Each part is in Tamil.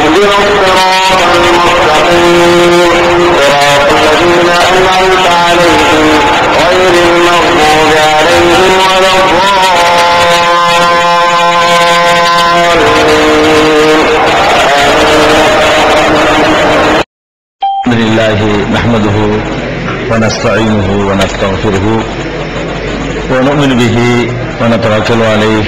اهدنا الصراط المستقيم صراط الذين أنعمت عليهم غير المغضوب عليهم ولا الحمد لله نحمده ونستعينه ونستغفره ونؤمن به ونتوكل عليه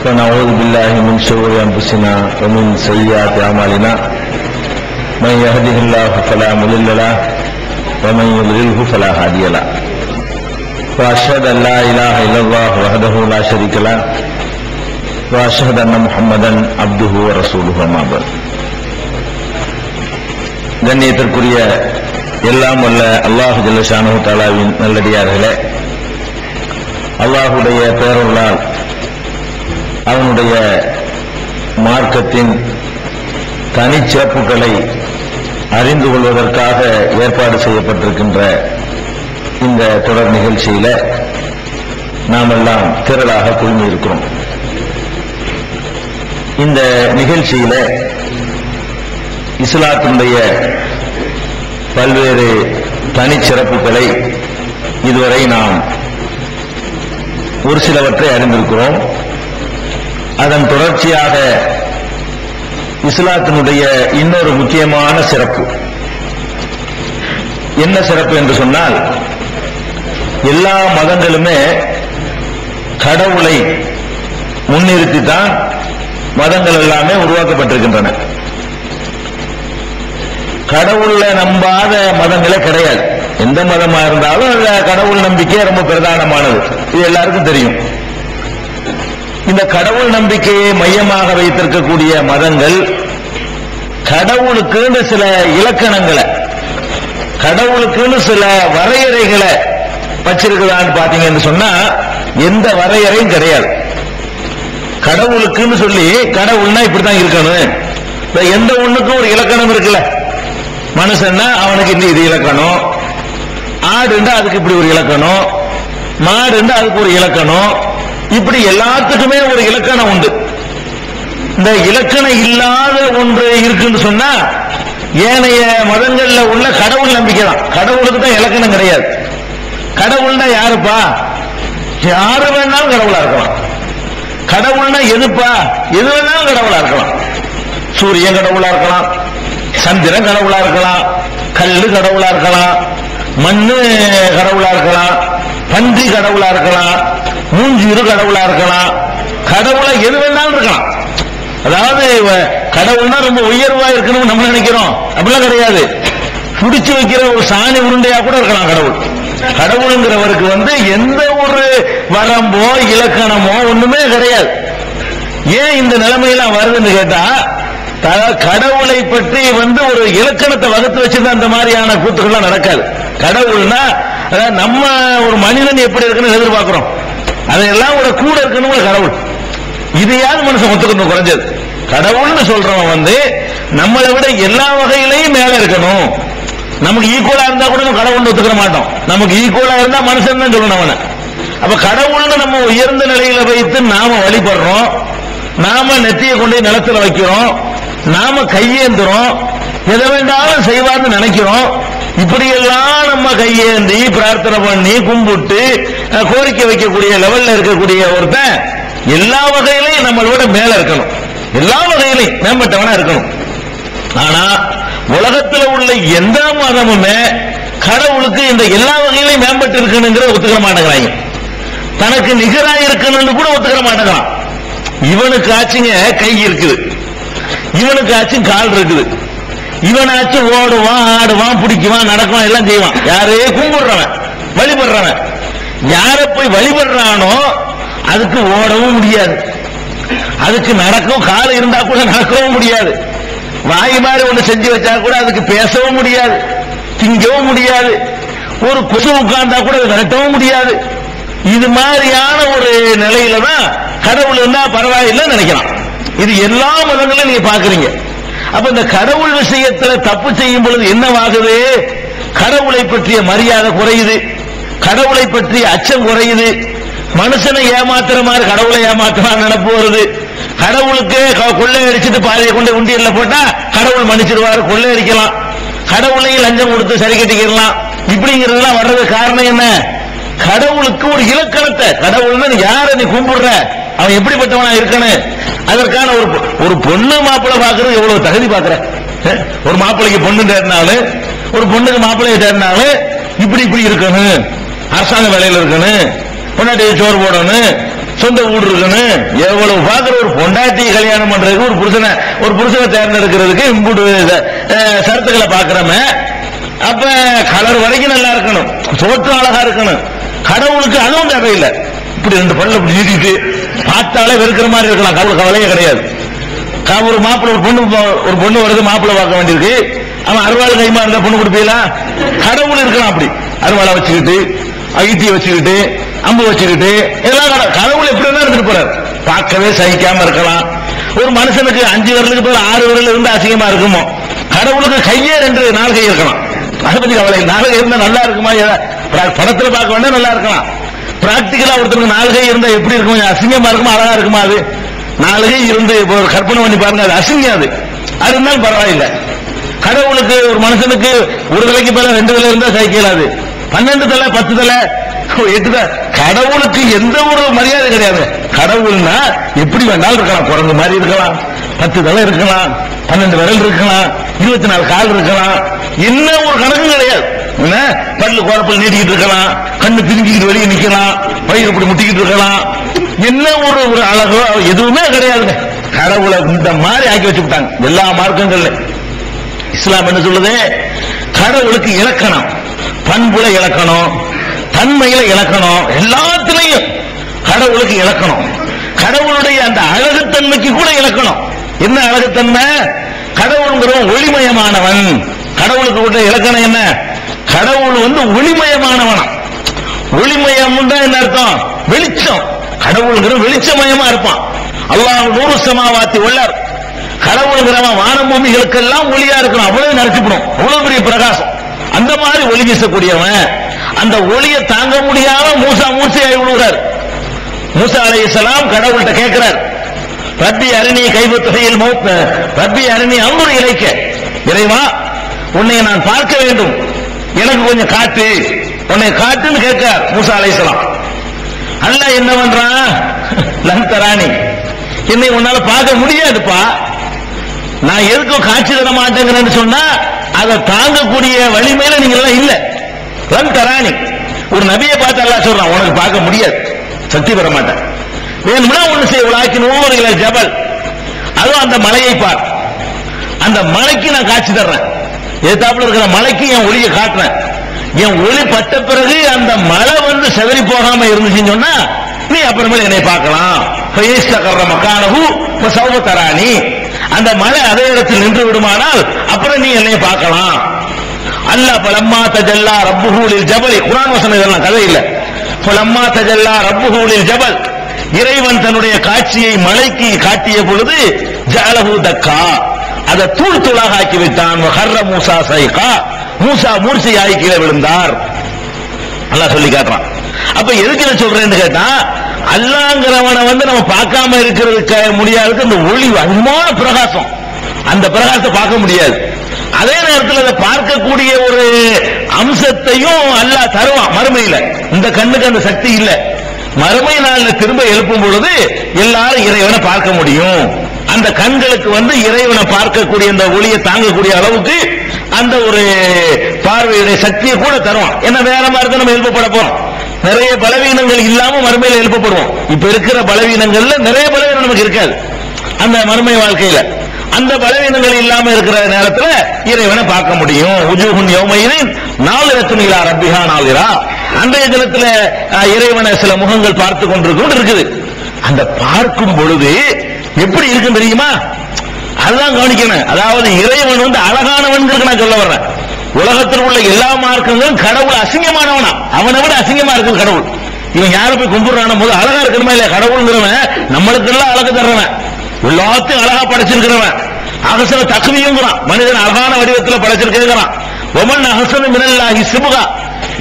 ونعوذ بالله من شرور أنفسنا ومن سيئات أعمالنا من يهده الله فلا مضل له ومن يضلله فلا هادي له وأشهد أن لا إله إلا الله وحده لا شريك له وأشهد أن محمدا عبده ورسوله أما بعد. கண்ணியத்திற்குரிய எல்லாம் வல்ல அல்லாஹ் ஜல்ல ஷானஹு தஆலாவின் நல்லடியார்களே, அல்லாஹுடைய பேரருளால் அவனுடைய மார்க்கத்தின் தனிச்சிறப்புகளை அறிந்து கொள்வதற்காக ஏற்பாடு செய்யப்பட்டிருக்கின்ற இந்த தொடர் நிகழ்ச்சியில நாம் எல்லாம் திரளாக குழுமி இருக்கிறோம். இந்த நிகழ்ச்சியில இஸ்லாத்தினுடைய பல்வேறு தனிச்சிறப்புகளை இதுவரை நாம் ஒரு சிலவற்றை அறிந்திருக்கிறோம். அதன் தொடர்ச்சியாக இஸ்லாத்தினுடைய இன்னொரு முக்கியமான சிறப்பு என்ன சிறப்பு என்று சொன்னால், எல்லா மதங்களுமே கடவுளை முன்னிறுத்தித்தான் மதங்கள் எல்லாமே உருவாக்கப்பட்டிருக்கின்றன. கடவுளை நம்பாத மதங்களே கிடையாது. எந்த மதமா இருந்தாலும் அதுல கடவுள் நம்பிக்கை ரொம்ப பிரதானமானது, இது எல்லாருக்கும் தெரியும். இந்த கடவுள் நம்பிக்கையை மையமாக வைத்திருக்கக்கூடிய மதங்கள் கடவுளுக்குன்னு சில இலக்கணங்களை, கடவுளுக்குன்னு சில வரையறைகளை வச்சிருக்கிறான்னு பாத்தீங்கன்னு சொன்னா எந்த வரையறையும் கிடையாது. கடவுளுக்குன்னு சொல்லி கடவுள்னா இப்படித்தான் இருக்கணும், எந்த ஒண்ணுக்கும் ஒரு இலக்கணம் இருக்குல்ல. மனுஷன்னா அவனுக்கு இந்த இது இலக்கணம், ஆடுண்டா அதுக்கு இப்படி ஒரு இலக்கணம், மாடுண்டா அதுக்கு ஒரு இலக்கணம், இப்படி எல்லாத்துக்குமே ஒரு இலக்கணம் உண்டு. இந்த இலக்கணம் இல்லாத ஒன்று இருக்குன்னு சொன்னா ஏனைய மதங்கள்ல உள்ள கடவுள் நம்பிக்கை தான். கடவுளுக்கு தான் இலக்கணம் கிடையாது. கடவுள்னா யாருப்பா? யாரு வேணாலும் கடவுளா இருக்கலாம். கடவுள்னா எதுப்பா? எது வேணாலும் கடவுளா இருக்கலாம். சூரியன் கடவுளா இருக்கலாம், சந்திரன் கடவுளா இருக்கலாம், கல்லு கடவுளா இருக்கலாம், மண்ணு கடவுளா இருக்கலாம், பன்றி கடவுளா இருக்கலாம், மூஞ்சீரு கடவுளா இருக்கலாம். கடவுளா எது வேணாலும் இருக்கலாம். அதாவது கடவுள்னா ரொம்ப உயர்வா இருக்கணும் நம்ம நினைக்கிறோம், அப்படிலாம் கிடையாது. புடிச்சு வைக்கிற ஒரு சாணி உருண்டையா கூட இருக்கலாம் கடவுள். கடவுளுங்கிறவருக்கு எந்த ஒரு வரம்போ இலக்கணமோ ஒண்ணுமே கிடையாது. ஏன் இந்த நிலைமையெல்லாம் வருதுன்னு கேட்டா, கடவுளை பற்றி ஒரு இலக்கணத்தை வகுத்து வச்சிருந்தா அந்த மாதிரியான கூத்துக்கள்லாம் நடக்காது. கடவுள்னா நம்ம ஒரு மனிதன் எப்படி இருக்குன்னு எதிர்பார்க்கிறோம், அதையெல்லாம் ஒரு கூட இருக்கணும் கடவுள். இதையாவது மனுஷன் ஒத்துக்கணும். குறைஞ்சது கடவுள்னு சொல்றவன் நம்மளை விட எல்லா வகையிலையும் மேல இருக்கணும். நமக்கு ஈக்குவலா இருந்தா கூட நம்ம கடவுள் ஒத்துக்கிற மாட்டோம். நமக்கு ஈக்குவலா இருந்தா மனுஷன் தான் சொல்லணும் அவனை. அப்ப கடவுள்னு நம்ம உயர்ந்த நிலையில வைத்து நாம வழிபடுறோம், நாம நெத்தியை கொண்டு நிலத்துல வைக்கிறோம், நாம கையேந்துறோம், எதை வேண்டாலும் செய்வார்னு நினைக்கிறோம். இப்படியெல்லாம் நம்ம கையேந்தி பிரார்த்தனை பண்ணி கும்பிட்டு கோரிக்கை வைக்கக்கூடிய லெவல்ல இருக்கக்கூடிய ஒருத்தன் எல்லா வகையிலையும் நம்மளோட மேல இருக்கணும், எல்லா வகையிலையும் மேம்பட்டவனா இருக்கணும். ஆனா உலகத்தில் உள்ள எந்த மதமுமே கடவுளுக்கு இந்த எல்லா வகையிலையும் மேம்பட்டு இருக்கணுங்கிற ஒத்துக்கிற மாட்டேங்கிறாங்க. தனக்கு நிகராக இருக்கணும்னு கூட ஒத்துக்கிற மாட்டேங்கிறான். இவனுக்கு ஆச்சுங்க கை இருக்குது, இவனுக்கு ஆச்சும் கால் இருக்குது, இவனாச்சும் ஓடுவான், ஆடுவான், பிடிக்குவான், நடக்குவான், எல்லாம் செய்வான். யாரே கும்பிடுறவன், வழிபடுறவன். யார போய் வழிபடுறானோ அதுக்கு ஓடவும் முடியாது, அதுக்கு நடக்கவும் கால் இருந்தா கூட நடக்கவும் முடியாது, வாய் மாதிரி ஒண்ணு செஞ்சு வச்சா கூட அதுக்கு பேசவும் முடியாது, திங்கவும் முடியாது, ஒரு கொசு உட்கார்ந்தா கூட விரட்டவும் முடியாது. இது மாதிரியான ஒரு நிலையில தான் கடவுள் இருந்தா பரவாயில்லை நினைக்கலாம். இது எல்லா மதங்களும் நீங்க பாக்குறீங்க. அப்ப இந்த கடவுள் விஷயத்துல தப்பு செய்யும் பொழுது என்னவாகுது? கடவுளை பற்றிய மரியாதை குறையுது, கடவுளை பற்றிய அச்சம் குறையுது, மனுஷனை ஏமாத்துற மாதிரி கடவுளை ஏமாத்துறான்னு நினைப்பு வருது. கடவுளுக்கு கொள்ளை அடிச்சுட்டு பாதியை கொண்டு உண்டியல்ல போட்டா கடவுள் மன்னிச்சிருவாரு, கொள்ளை அடிக்கலாம், கடவுளையும் லஞ்சம் கொடுத்து சரி கட்டிக்கலாம். இப்படிங்கிறதுலாம் வர்றது காரணம் என்ன? கடவுளுக்கு ஒரு இலக்கணத்தை, கடவுள்னு யாரை நீ கும்பிடுற, அவன் எப்படிப்பட்டவனா இருக்கணும், அதற்கான ஒரு பொண்ணு மாப்பிள்ளை பாக்குறது எவ்வளவு தகுதி பாக்குற. ஒரு மாப்பிள்ளைக்கு பொண்ணு தேடினாலும், ஒரு பொண்ணுக்கு மாப்பிள்ளையை தேடினாலும் இப்படி இப்படி இருக்கணும், அரசாங்க வேலையில் இருக்கணும், பொண்டாட்டி சோறு போடணும், சொந்த வீடு இருக்கணும், எவ்வளவு பாக்குற. ஒரு பொண்டாட்டி கல்யாணம் பண்றதுக்கு ஒரு புருஷனை தேர்ந்தெடுக்கிறதுக்கு இம்புடு சரத்துக்களை பாக்குறமே. அப்ப கலர் வரைக்கும் நல்லா இருக்கணும், சோற்று அழகா இருக்கணும். கடவுளுக்கு அதுவும் தேவையில்லை. இப்படி ரெண்டு பல்ல இப்படி நீட்டிட்டு பார்த்தாலே வெறுக்கிற மாதிரி இருக்கலாம், கவலையே கிடையாது. ஒரு மாப்பிள்ள ஒரு பொண்ணு வருது, மாப்பிள்ள பார்க்க வேண்டியிருக்கு, அவன் அறுவாள் கைமா இருந்தா பொண்ணு கொடுப்பீங்களா? கடவுள் இருக்கலாம் அப்படி, அறுவாளை வச்சுக்கிட்டு, ஈட்டியை வச்சுக்கிட்டு, அம்பு வச்சுக்கிட்டு, எல்லாம் கடவுள் எப்படி தான் இருந்துட்டு போறாரு. பார்க்கவே சகிக்காம இருக்கலாம். ஒரு மனுஷனுக்கு 5 விரலுக்கு பதில் 6 விரல் இருந்து அசிங்கமா இருக்குமோ, கடவுளுக்கு கையே 2 கை இருக்கலாம். அதை பத்தி கவலை. 4 கை இருந்தா நல்லா இருக்குமா? படத்துல பார்க்க வேண்டாம், நல்லா இருக்கலாம். பிராக்டிகலா ஒருத்தருக்கு 4 கை இருந்தா எப்படி இருக்கும்? அசிங்கமா இருக்குமா அழகா இருக்குமா? அது 4 கை இருந்து கற்பனை பண்ணி பாருங்க, அது அசிங்கம். அது இருந்தாலும் பரவாயில்லை. கடவுளுக்கு ஒரு மனுஷனுக்கு 1 தலைக்கு மேல 2 தலை இருந்தா சகிக்கலாது, 12 தலை 10 தலை 8 தலை. கடவுளுக்கு எந்த ஒரு மரியாதை கிடையாது. கடவுள்னா எப்படி வேணாலும் இருக்கலாம், குரங்கு மாதிரி இருக்கலாம், 10 தலை இருக்கலாம், 12 விரல் இருக்கலாம், 24 கால் இருக்கலாம், என்ன ஒரு கணக்கும் கிடையாது. பல்லு கோரப்பல் நீட்டிக்கிட்டு இருக்கலாம், கண்ணு பிரிஞ்சுக்கிட்டு வெளியே நிக்கலாம், வயிறு இப்படி முட்டிக்கிட்டு இருக்கலாம், என்ன ஒரு அழகோ எதுவுமே கிடையாதுங்க. கடவுளை இந்த மாதிரி ஆக்கி வச்சு விட்டாங்க எல்லா மார்க்கங்கள்ல. இஸ்லாம் என்ன சொல்லுது? கடவுளுக்கு இலக்கணம், பண்புல இலக்கணம், தன்மையில இலக்கணம், எல்லாத்திலையும் கடவுளுக்கு இலக்கணம். கடவுளுடைய அந்த அழகுத்தன்மைக்கு கூட இலக்கணம். என்ன அழகுத்தன்மை? கடவுளுங்கிறவன் ஒளிமயமானவன். கடவுளுக்கு கூட இலக்கணம் என்ன? கடவுள் ஒளிமயமானவனா. ஒளிமயம் என்ன அர்த்தம்? வெளிச்சம். கடவுளுங்கிற வெளிச்சமயமா இருப்பான். அல்லாஹ் நூறு சமாவாத்தி உள்ளார். கடவுளுங்கிறவன் வானம் பூமிகளுக்கெல்லாம் ஒளியா இருக்கணும், அவ்வளவு நினைச்சுக்கணும், அவ்வளவு பெரிய பிரகாசம். அந்த மாதிரி ஒளி வீசக்கூடியவன். அந்த ஒளியை தாங்க முடியாம மூசையாகி விடுகிறார். மூசா அலைஹிஸ்ஸலாம் கடவுள்கிட்ட கேட்கிறார், ரப்பி அரிணி கைபுத்தகையில் ரப்பி அரிணி அம்புரு இலைக்க, இறைவா உன்னை நான் பார்க்க வேண்டும், எனக்கு கொஞ்சம் காட்டு, உன்னை காட்டுன்னு கேட்கிறார் மூசா அலைஹிஸ்ஸலாம். அல்லாஹ் என்ன பண்றான்? லன் தரானி, என்னை உன்னால பார்க்க முடியாதுப்பா. நான் எதுக்கும் காட்சி தர மாட்டேங்கிறேன்னு சொன்னா அதை தாங்கக்கூடிய வலிமையில நீங்க எல்லாம் இல்ல. லன் தரானி, ஒரு நபியை பார்த்து அல்லாஹ் சொல்றான், உனக்கு பார்க்க முடியாது, சக்தி பெற மாட்டேன். வேணும்னா ஒண்ணு செய்ய, உலாக்கின் ஒவ்வொரு இலை ஜபல், அதுவும் அந்த மலையை பார், அந்த மலைக்கு நான் காட்சி தர்றேன், எதிர்த்தாப்புல இருக்கிற மலைக்கு என் ஒளியை காட்டுறேன். என் ஒளி பட்ட பிறகு அந்த மலை செதறி போகாம இருந்துச்சுன்னு சொன்னா நீ அப்புறமேல என்னை பார்க்கலாம். தரானி, அந்த மலை அதே இடத்தில் நின்று விடுமானால் அப்புறம் நீ என்னை பார்க்கலாம். அல்லாஹ் பலம்மா தஜல்லா ரப்புஹூலில் ஜபல், குர்ஆன் வசனம், இதெல்லாம் கதை இல்ல. பலம்மா தஜல்லா ரப்புஹூலில் ஜபல், இறைவன் தன்னுடைய காட்சியை மலைக்கு காட்டிய பொழுது ஜஅலஹு தக்கா, அதை தூள் தூளாக ஆக்கி வைத்தான். ஹர்ர மூசா சைகா, மூசா மூர்ச்சையாகி கீழே விழுந்தார். அல்லாஹ் சொல்லி காட்டுறான். அப்ப எதுக்கு நான் சொல்றேன்னு கேட்டா, அல்லாஹ்ங்கிறவனை நம்ம பார்க்காம இருக்கிறதுக்கு முடியாதுக்கு அந்த ஒளி அன்பான பிரகாசம், அந்த பிரகாசத்தை பார்க்க முடியாது. அதே நேரத்தில் அதை பார்க்கக்கூடிய ஒரு அம்சத்தையும் அல்லாஹ் தருவான் மறுமையில. இந்த கண்ணுக்கு அந்த சக்தி இல்லை. மறுமை நாளில் திரும்ப எழுப்பும் பொழுது எல்லாரும் இறைவனை பார்க்க முடியும். அந்த கண்களுக்கு இறைவனை பார்க்கக்கூடிய அந்த ஒளியை தாங்கக்கூடிய அளவுக்கு அந்த ஒரு பார்வையுடைய சக்தியை கூட தருவான். ஏன்னா வேற மாதிரி தான் நம்ம எழுப்பப்பட போறோம். நிறைய பலவீனங்கள் இல்லாம மறுமையில எழுப்பப்படுவோம். இப்ப இருக்கிற பலவீனங்கள்ல நிறைய பலவீனம் நமக்கு இருக்காது அந்த மறுமை வாழ்க்கையில. அந்த பலவீனங்கள் இல்லாம இருக்கிற நேரத்துல இறைவனை பார்க்க முடியும். உஜூஹுன் யௌமையின் நாலிரத்துன் இலா ரப்பிஹா நாலிரா, அன்றைய தினத்துல இறைவனை சில முகங்கள் பார்த்து கொண்டிருக்கும் இருக்குது. அந்த பார்க்கும் பொழுது எப்படி இருக்கும் தெரியுமா? அதுதான் கவனிக்கணும். அதாவது இறைவன் அழகானவன் நான் சொல்ல வர்றேன். உலகத்தில் உள்ள எல்லா மார்க்கங்களும் கடவுள் அசிங்கமானவனா, அவனை விட அசிங்கமா இருக்குது கடவுள். இவன் யாரை போய் கும்பிடுறான போது அழகா இருக்கணுமா இல்லையா? கடவுள்ங்கிறவன் நம்மளுக்கு எல்லாம் அழகு தர்றவன், எல்லாத்தையும் அழகா படைச்சிருக்கிறவன். அகசன தகுதியுங்கிறான், மனிதன் அழகான வடிவத்தில் படைச்சிருக்கிறான். ஒமன் அகசன மினல்லாஹி சிபுகா,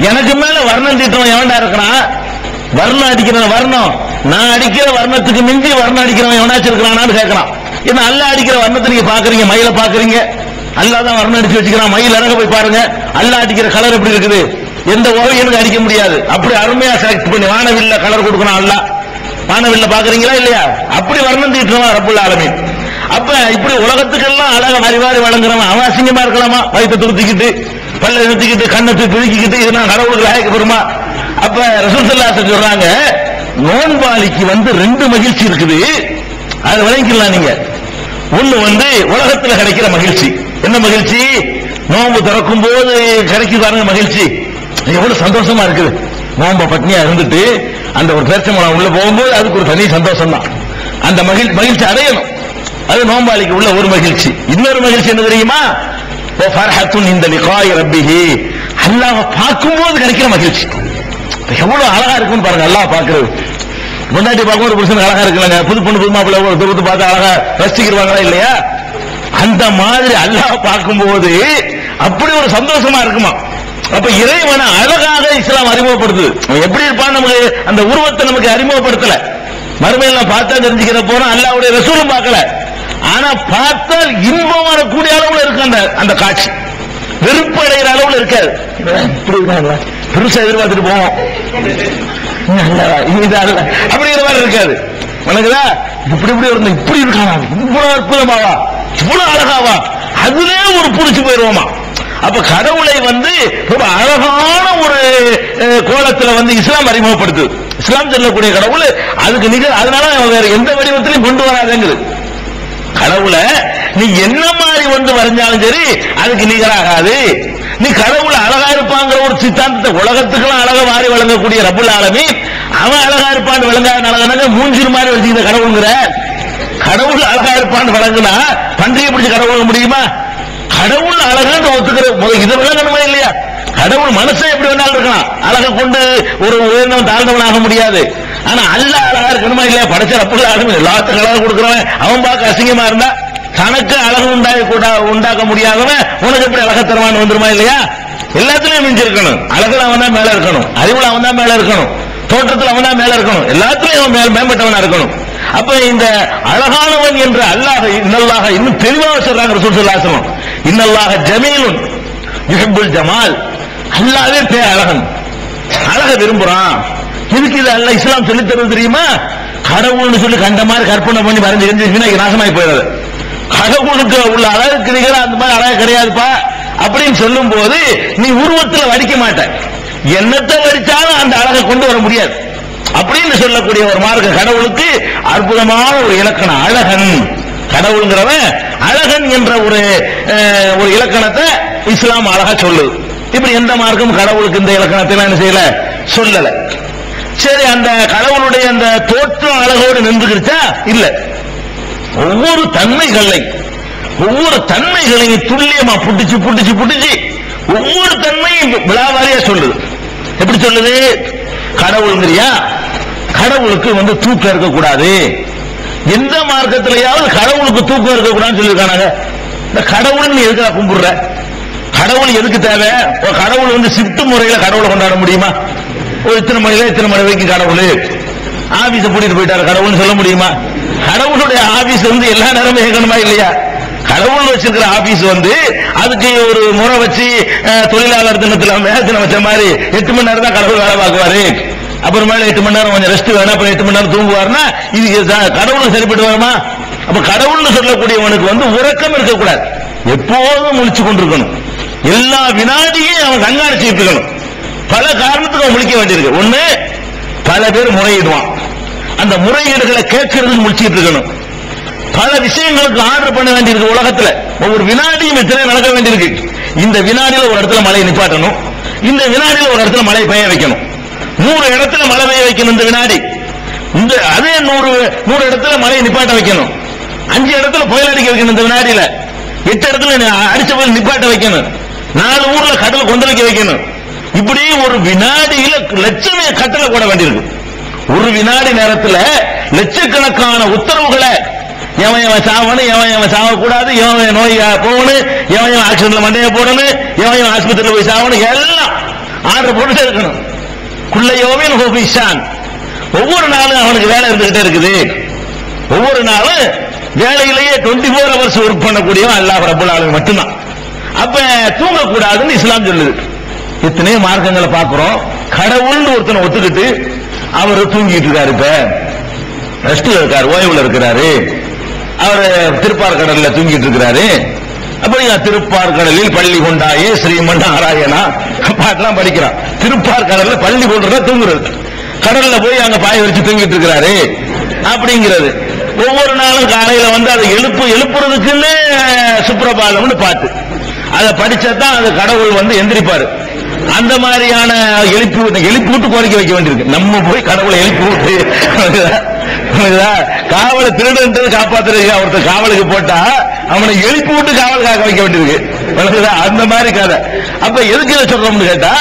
எனக்கு மேல வர்ணம் தீட்டவன் எவன்டா இருக்கிறான்? வர்ணம் அடிக்கிறவன் வர்ணம், நான் அடிக்கிற வர்ணத்துக்கு மிஞ்சி வர்ணம் அடிக்கிறவன் எவனாச்சும் இருக்கிறானான்னு கேட்கறான். ஏன்னா அல்லாஹ் அடிக்கிற வர்ணத்தை நீங்க பாக்குறீங்க, மயில பாக்குறீங்க, அல்லாஹ் தான் வர்ணம் அடிச்சு வச்சுக்கிறான். மயில் இறங்க போய் பாருங்க, அல்லாஹ் அடிக்கிற கலர் எப்படி இருக்குது, எந்த ஓவியனுக்கு அடிக்க முடியாது. அப்படி அருமையா செலக்ட் பண்ணி வானவில்ல கலர் கொடுக்கணும் அல்லாஹ். வானவில்ல பாக்குறீங்களா இல்லையா? அப்படி வர்ணம் தீட்டுறவன் ரப்புல் ஆலமீன். அப்ப இப்படி உலகத்துக்கெல்லாம் அழக அறிவாரி வழங்குறவன் அவன் அசிங்கமா இருக்கலாமா? வயிற்று துருத்திக்கிட்டு, பல்ல நிறுத்திக்கிட்டு, கண்ணத்தை பிரிக்கிக்கிட்டு, இதெல்லாம் கடவுளுக்கு லாயக்கு பெறுமா? அப்ப ரசூல் ஸல்லல்லாஹு அலைஹி வஸல்லம் சொல்றாங்க, நோன்பாளிக்கு ரெண்டு மகிழ்ச்சி இருக்குது, அதை விளங்கிக்கலாம் நீங்க. ஒண்ணு உலகத்துல கிடைக்கிற மகிழ்ச்சி. என்ன மகிழ்ச்சி? நோன்பு திறக்கும் போது கிடைக்குது பாருங்க மகிழ்ச்சி, எவ்வளவு சந்தோஷமா இருக்குது. நோன்ப பட்னியா இருந்துட்டு அந்த ஒரு பேர்ச்சம்பழம் உள்ள போகும்போது அதுக்கு ஒரு தனி சந்தோஷம் தான். அந்த மகிழ்ச்சி அடையணும், அது நோன்பாளிக்கு உள்ள ஒரு மகிழ்ச்சி. இன்னொரு மகிழ்ச்சி என்ன தெரியுமா? இந்த லிகாய் ரப்பிஹி, அல்லாஹ்வை பார்க்கும்போது கிடைக்கிற மகிழ்ச்சி. எவ்வளவு அழகா இருக்குன்னு பாருங்க அல்லாஹ் பார்க்கிறது. முன்னாடி பார்க்கும்போது புருஷன் அழகா இருக்குல்ல, புது பொண்ணு புது மாப்பிள்ளை தொகுத்து பார்த்து அழகா ரசிக்கிறவாங்களா இல்லையா? அந்த மாதிரி அல்லாஹ் பார்க்கும்போது அப்படி ஒரு சந்தோஷமா இருக்குமா. அப்ப இறைவனை அழகாக இஸ்லாம் அறிமுகப்படுத்துது. எப்படி இருப்பான் நமக்கு அந்த உருவத்தை நமக்கு அறிமுகப்படுத்தல. மறுமையில பார்த்தா தெரிஞ்சுக்கிற போறோம், அல்லாஹ்வுடைய ரசூலும் பார்க்கல. ஆனா பார்த்தால் இன்பம் வரக்கூடிய அளவுல இருக்கு அந்த காட்சி, வெறுப்படைகிற அளவுல இருக்காது. பெருசா எதிர்பார்த்துட்டு போவோம், அப்படிங்கிற மாதிரி இருக்காது. உனக்குதா இப்படி இப்படி இருந்த இப்படி இருக்கானா, இவ்வளவு அற்புதமாவா, இவ்வளவு அழகாவா, அதுவே ஒரு புடிச்சு போயிருவோமா. அப்ப கடவுளை ரொம்ப அழகான ஒரு கோலத்துல இஸ்லாம் அறிமுகப்படுத்துது. இஸ்லாம் சொல்லக்கூடிய கடவுள் அதுக்கு நிகழ், அதனால வேற எந்த வடிவத்திலையும் கொண்டு வராதுங்குது. கடவுளை நீ என்ன மாதிரி வரைஞ்சாலும் சரி அதுக்கு நிகராகாது. நீ கடவுள் அழகா இருப்பாங்கிற ஒரு சித்தாந்தத்தை உலகத்துக்கெல்லாம் அழகா மாறி வழங்கக்கூடிய ரப்புல் ஆலமீன் அவன் அழகா இருப்பான்னு விளங்காத மூஞ்சில் மாதிரி வச்சுக்கிற கடவுளுங்கிற. கடவுள் அழகா இருப்பான்னு வழங்குனா பன்றியை பிடிச்சு கடவுள் முடியுமா? கடவுள் அழகான்னு ஒத்துக்கிற இதை விளங்கணுமா இல்லையா? கடவுள் மனசை எப்படி வேணாலும் இருக்கலாம், அழகை கொண்டு ஒரு உயர்ந்தவன் தாழ்ந்தவனாக முடியாது. ஆனா அல்லாஹ் அழகா இருக்கணுமா இல்லையா? படைச்ச ரப்புல் ஆலமீன் எல்லாத்துக்கும் அழகா கொடுக்கிறவன் அவன் பார்க்க அசிங்கமா இருந்தா தனக்கு அழகு உண்டாக்க முடியாதவன் உனக்கு எப்படி அழக தருவான்னு வந்துருமா இல்லையா? எல்லாத்துலயும் மிஞ்சிருக்கணும். அழகுல அவன் தான் மேல இருக்கணும், அறிவுல அவன் தான் மேல இருக்கணும், தோற்றத்தில் அவன் தான் மேல இருக்கணும், எல்லாத்துலயும் அவன் மேம்பட்டவனா இருக்கணும். அப்ப இந்த அழகானவன் என்ற அல்லாஹ் இன்னல்லாஹ இன்னும் தெளிவாக சொல்றாங்க ரசூல் ஸல்லல்லாஹு அலைஹி வஸல்லம், இன்னல்லாஹ ஜமீலுன் யுஹிப்புல் ஜமால். அல்லாஹ்வே அழகன், அழக விரும்புறான். இதுக்கு இது அல்லாஹ் இஸ்லாம் சொல்லி தருவது தெரியுமா? கடவுள்னு சொல்லி கண்ட மாதிரி கற்பனை பண்ணி வரைஞ்சு நாசமாய் போயிடுறது. கடவுளுக்கு உள்ள அழகுக்கு நிகர அந்த மாதிரி அழகு கிடையாதுப்பா அப்படின்னு சொல்லும் போது நீ உருவத்துல வடிக்க மாட்ட, என்னத்தை வடிச்சாலும் அந்த அழகை கொண்டு வர முடியாது அப்படின்னு சொல்லக்கூடிய ஒரு மார்க்க கடவுளுக்கு அற்புதமான ஒரு இலக்கணம் அழகன். கடவுளுங்கிறவன் அழகன் என்ற ஒரு இலக்கணத்தை இஸ்லாம் அழகா சொல்லுது. இப்படி எந்த மார்க்கும் கடவுளுக்கு இந்த இலக்கணத்தை என்ன செய்யல, சொல்லல. சரி, அந்த கடவுளுடைய அந்த தோற்றம் அழகோடு நின்றுகிடுச்சா? இல்ல. ஒவ்வொரு தன்மைகளையும் துல்லியமா புடிச்சு ஒவ்வொரு தன்மையும் விழாவாரியா சொல்லுது. எப்படி சொல்லுது? கடவுள்ங்கிறியா, கடவுளுக்கு தூக்கம் இருக்கக்கூடாது. எந்த மார்க்கத்திலேயாவது கடவுளுக்கு தூக்கம் இருக்கக்கூடாதுன்னு சொல்லியிருக்காங்க. இந்த கடவுள் நீ எதுக்கு கும்பிடுற? கடவுள் எதுக்கு தேவை? கடவுள் ஷிப்ட் முறையில கடவுளை கொண்டாட முடியுமா? ஒரு இத்தனை மணி வரைக்கும் கடவுள் ஆபீஸ கூட்டிட்டு போயிட்டாரு கடவுள்னு சொல்ல முடியுமா? கடவுளுடைய ஆபீஸ் எல்லா நேரமும் இயங்கணுமா இல்லையா? கடவுள் வச்சிருக்கிற ஆபீஸ் அதுக்கு ஒரு முறை வச்சு தொழிலாளர் தினத்துல மேத்தின வச்ச மாதிரி 8 மணி நேரம் தான் கடவுள் வேலை பார்க்குவாரு. அப்புறமேல 8 மணி நேரம் கொஞ்சம் ரெஸ்ட் வேணும், அப்புறம் 8 மணி நேரம் தூங்குவாருன்னா இது கடவுளுக்கு சரிப்பட்டு வருமா? அப்ப கடவுள்னு சொல்லக்கூடியவனுக்கு உறக்கம் இருக்கக்கூடாது, எப்போதும் முழிச்சு கொண்டிருக்கணும். எல்லா வினாடியும் அவன் கண்காணிச்சுட்டு இருக்கணும். பல காரணத்துக்கு அவன் முழிக்க வேண்டியிருக்கு. ஒண்ணு, பல பேர் முறையிடுவான், அந்த முறையீடுகளை கேட்கறதுக்கு முடிச்சுட்டு இருக்கணும். பல விஷயங்களுக்கு ஆர்டர் பண்ண வேண்டியிருக்கு. உலகத்துல ஒவ்வொரு வினாடியும் இத்தனை நடக்க வேண்டியிருக்கு. இந்த வினாடியில ஒரு இடத்துல மழையை நிப்பாட்டணும், இந்த வினாடியில ஒரு இடத்துல மழை பெய்ய வைக்கணும், 100 இடத்துல மழை பெய்ய வைக்கணும். இந்த வினாடி அதே 100 இடத்துல மழையை நிப்பாட்ட வைக்கணும், 5 இடத்துல புயல் அடிக்க வைக்கணும். இந்த வினாடியில 8 இடத்துல அடிச்ச புயல் நிப்பாட்ட வைக்கணும், 4 ஊர்ல கடல் கொந்தளிக்க வைக்கணும். இப்படி ஒரு வினாடியில லட்சமே கட்டளை போட வேண்டியிருக்கு. ஒரு வினாடி நேரத்தில் லட்சக்கணக்கான உத்தரவுகளை எவன் சாவணும், எவன் சாவக்கூடாது, எவன் நோய் போகணும், எவன் ஆக்சிடென்ட்ல மண்டைய போடணும், எவன் ஆஸ்பத்திரியில் போய் சாவணும், எல்லாம் ஆர்டர் போட்டுட்டே இருக்கணும். குள்ளையோவின் ஹோபிஷான் ஒவ்வொரு நாளும் அவனுக்கு வேலை இருந்துகிட்டே இருக்குது. ஒவ்வொரு நாளும் வேலையிலேயே 24 hours ஒர்க் பண்ணக்கூடியவன் அல்லாஹ் ரப்பல் ஆலமீன் மட்டும்தான். அப்ப தூங்கக்கூடாதுன்னு இஸ்லாம் சொல்லுது. இத்தனை மார்க்கங்களை பார்க்கிறோம். கடவுள்னு ஒருத்தனை ஒத்துக்கிட்டு அவர் தூங்கிட்டு இருக்காரு, இப்ப ரெஸ்ட்ல இருக்காரு, ஓய்வுல இருக்கிறாரு, அவர் திருப்பார் கடல்ல தூங்கிட்டு இருக்கிறாரு. அப்படி திருப்பார் கடலில் பள்ளி கொண்டாயே ஸ்ரீமன் நாராயணா பாட்டெல்லாம் படிக்கிறான். திருப்பார் கடல்ல பள்ளி கொண்டுறத தூங்குறது, கடல்ல போய் அங்க பாய வச்சு தூங்கிட்டு இருக்கிறாரு அப்படிங்கிறது. ஒவ்வொரு நாளும் காலையில வந்து அதை எழுப்புறதுக்குன்னு சுப்ரபாதம்னு பாட்டு, அதை படிச்சதான் அது கடவுள் வந்து எந்திரிப்பாரு. அந்த மாதிரியான எழுப்பி விட்டு கோரிக்கை வைக்க வேண்டியிருக்கு. நம்ம போய் கடவுளை எழுப்பி விட்டு காவலை திருடுன்றது காப்பாத்துறது ஒருத்தர் காவலுக்கு போட்டா அவனை எழுப்பி விட்டு காவல் காக்க வைக்க வேண்டியிருக்கு. அந்த மாதிரி கதை. அப்ப எதுக்கு இதை சொல்றோம்னு கேட்டா,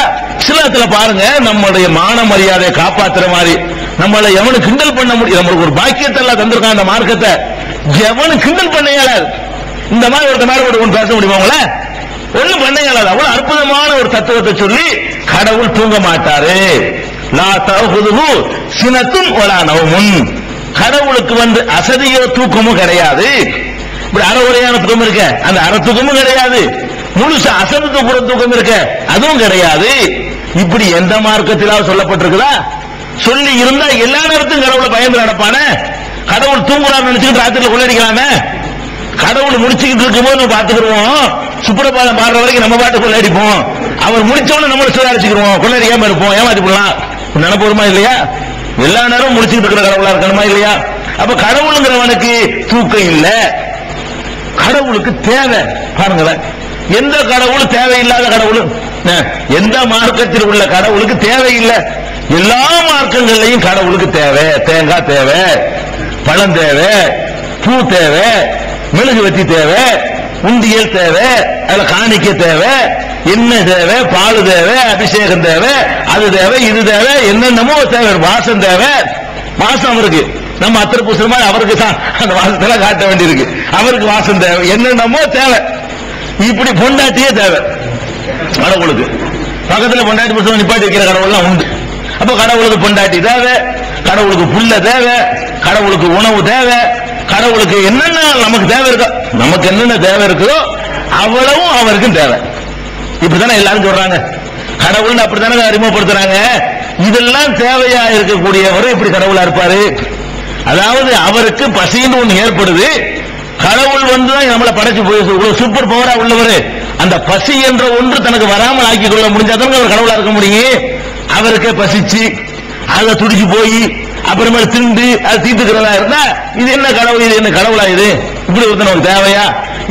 இஸ்லாத்துல பாருங்க நம்மளுடைய மான மரியாதையை காப்பாத்துற மாதிரி நம்மளை எவனு கிண்டல் பண்ண முடியும். நம்மளுக்கு ஒரு பாக்கியத்தை எல்லாம் தந்திருக்கான் அந்த மார்க்கத்தை, எவனு கிண்டல் பண்ண இயலாது. இந்த மாதிரி ஒருத்த மாதிரி ஒன்று பேச முடியுமா உங்கள? ஒண்ணும் பண்ண இயலாது. அவ்வளவு அற்புதமான ஒரு தத்துவத்தை சொல்லி கடவுள் தூங்க மாட்டாரு. லா தஅஹுதுஹு சினத்துன் வலா நௌமுன். கடவுளுக்கு வந்து அசதியோ தூக்கமும் கிடையாது. இப்படி அறவுரையான தூக்கம் இருக்க அந்த அற தூக்கமும் கிடையாது, முழுசு அசந்து தூக்கம் இருக்க அதுவும் கிடையாது. இப்படி எந்த மார்க்கத்திலாவது சொல்லப்பட்டிருக்குதா? சொல்லி இருந்தா எல்லா நேரத்தும் கடவுளை பயந்து நடப்பான. கடவுள் தூங்குறான்னு நினைச்சுக்கிட்டு ராத்திரில கொள்ளடிக்கலாமே. கடவுள் முடிச்சுக்கிட்டு இருக்கும்போது பார்த்துக்கிடுவோம், சுப்ரபாதம் பாடுற வரைக்கும் நம்ம பாட்டு கொள்ளடிப்போம், அவர் முடிச்சவன நம்ம சுதாரிச்சுக்கிறோம், கொள்ளடிக்காம இருப்போம், ஏமாத்தி போடலாம் நினைப்போமா இல்லையா? எல்லா நேரம் முடிச்சுக்கிட்டு இருக்கிற கடவுளா இருக்கணுமா இல்லையா? அப்ப கடவுளுங்கிறவனுக்கு தூக்கம் இல்ல, கடவுளுக்கு தேவை. பாருங்களேன், எந்த கடவுள் தேவையில்லாத கடவுள்? எந்த மார்க்கத்தில் உள்ள கடவுளுக்கு தேவையில்லை? எல்லா மார்க்கங்கள்லையும் கடவுளுக்கு தேவை. தேங்காய் தேவை, பழம் தேவை, பூ தேவை, மெழுகுவத்தி தேவை, உண்டியல் தேவை, அதுல காணிக்க தேவை, எண்ணெய் தேவை, பால் தேவை, அபிஷேகம் தேவை, அது தேவை, இது தேவை, என்னென்னமோ தேவை. வாசம் தேவை, வாசம் அவருக்கு நம்ம அத்தனை பூசுற மாதிரி அவருக்கு தான் அந்த வாசத்தெல்லாம் காட்ட வேண்டியிருக்கு. அவருக்கு வாசம் தேவை, என்னென்னமோ தேவை. இப்படி பொண்டாட்டியே தேவை கடவுளுக்கு. பக்கத்துல பொண்டாட்டி புத்தகம் நிப்பாட்டி வைக்கிற கடவுள்லாம் உண்டு. அப்ப கடவுளுக்கு பொண்டாட்டி தேவை, கடவுளுக்கு புல்ல தேவை, கடவுளுக்கு உணவு தேவை, கடவுளுக்கு என்னென்ன நமக்கு தேவை இருக்கோ, நமக்கு என்னென்ன தேவை இருக்குதோ அவ்வளவும் அவருக்கும் தேவை. இப்படித்தானே எல்லாரும் சொல்றாங்க. கடவுள்னு அப்படித்தானே அறிமுகப்படுத்துறாங்க. இதெல்லாம் தேவையா இருக்கக்கூடியவர் இப்படி கடவுளா இருப்பாரு. அதாவது அவருக்கு பசின்னு ஒண்ணு ஏற்படுது, கடவுள் வந்து நம்மளை படைச்சு போய் சூப்பர் பவரா உள்ளவர். அந்த பசி என்ற ஒன்று தனக்கு வராமல் ஆக்கி கொள்ள முடிஞ்சாதான் அவர் கடவுளா இருக்க முடியும். அவருக்கே பசிச்சு அதை துடிச்சு போய் அப்புறமே திண்டு அது தீர்த்துக்கிறதா இருந்தா இது என்ன கடவுள், இது என்ன கடவுளா? இது இப்படி ஒருத்தன் ஒரு தேவையா?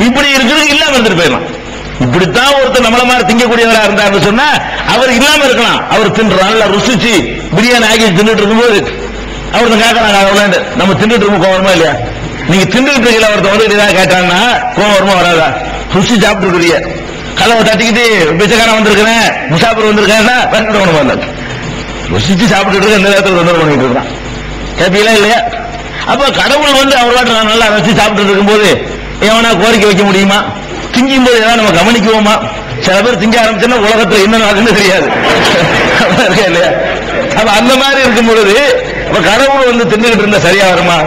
இப்படி இருக்கிறது இல்லாம இருந்துட்டு போயிடலாம். இப்படித்தான் ஒருத்தர் நம்மள மாதிரி திங்கக்கூடியவரா இருந்தாருன்னு சொன்னா அவர் இல்லாம இருக்கலாம். அவர் தின்ற நல்லா ருசிச்சு பிரியாணி ஆகி தின்னுட்டு இருக்கும்போது அவர்தான் கேட்கறாங்க, நம்ம தின்னுட்டு இருக்கும் கோவரமா இல்லையா? நீங்க தின்னுட்டு இருக்கீங்களா? ஒருத்தர் வந்து ஏதாவது கேட்டாங்கன்னா கோவம் வருமா வராதா? ருசி சாப்பிட்டு இருக்கிறீங்க, கதவை தட்டிக்கிட்டு பிச்சைக்காரன் வந்திருக்கிறேன், முசாபர் வந்திருக்கேன்னா ருசிச்சு சாப்பிட்டு இருக்க இந்த நேரத்தில் தொந்தரவு பண்ணிட்டு இருக்கான். கேப்பீங்களா இல்லையா? அப்ப கடவுள் வந்து அவர் பாட்டு நல்லா ரசிச்சு சாப்பிட்டு இருக்கும்போது எவனா கோரிக்கை வைக்க முடியுமா? திங்கும் போது ஏதாவது நம்ம கவனிக்குவோமா? சில பேர் திங்க ஆரம்பிச்சோன்னா உலகத்துல என்ன நடக்குன்னு தெரியாது இல்லையா? அப்ப அந்த மாதிரி இருக்கும் பொழுது அப்ப கடவுள் வந்து தின்னுகிட்டு இருந்தா சரியா வருமா?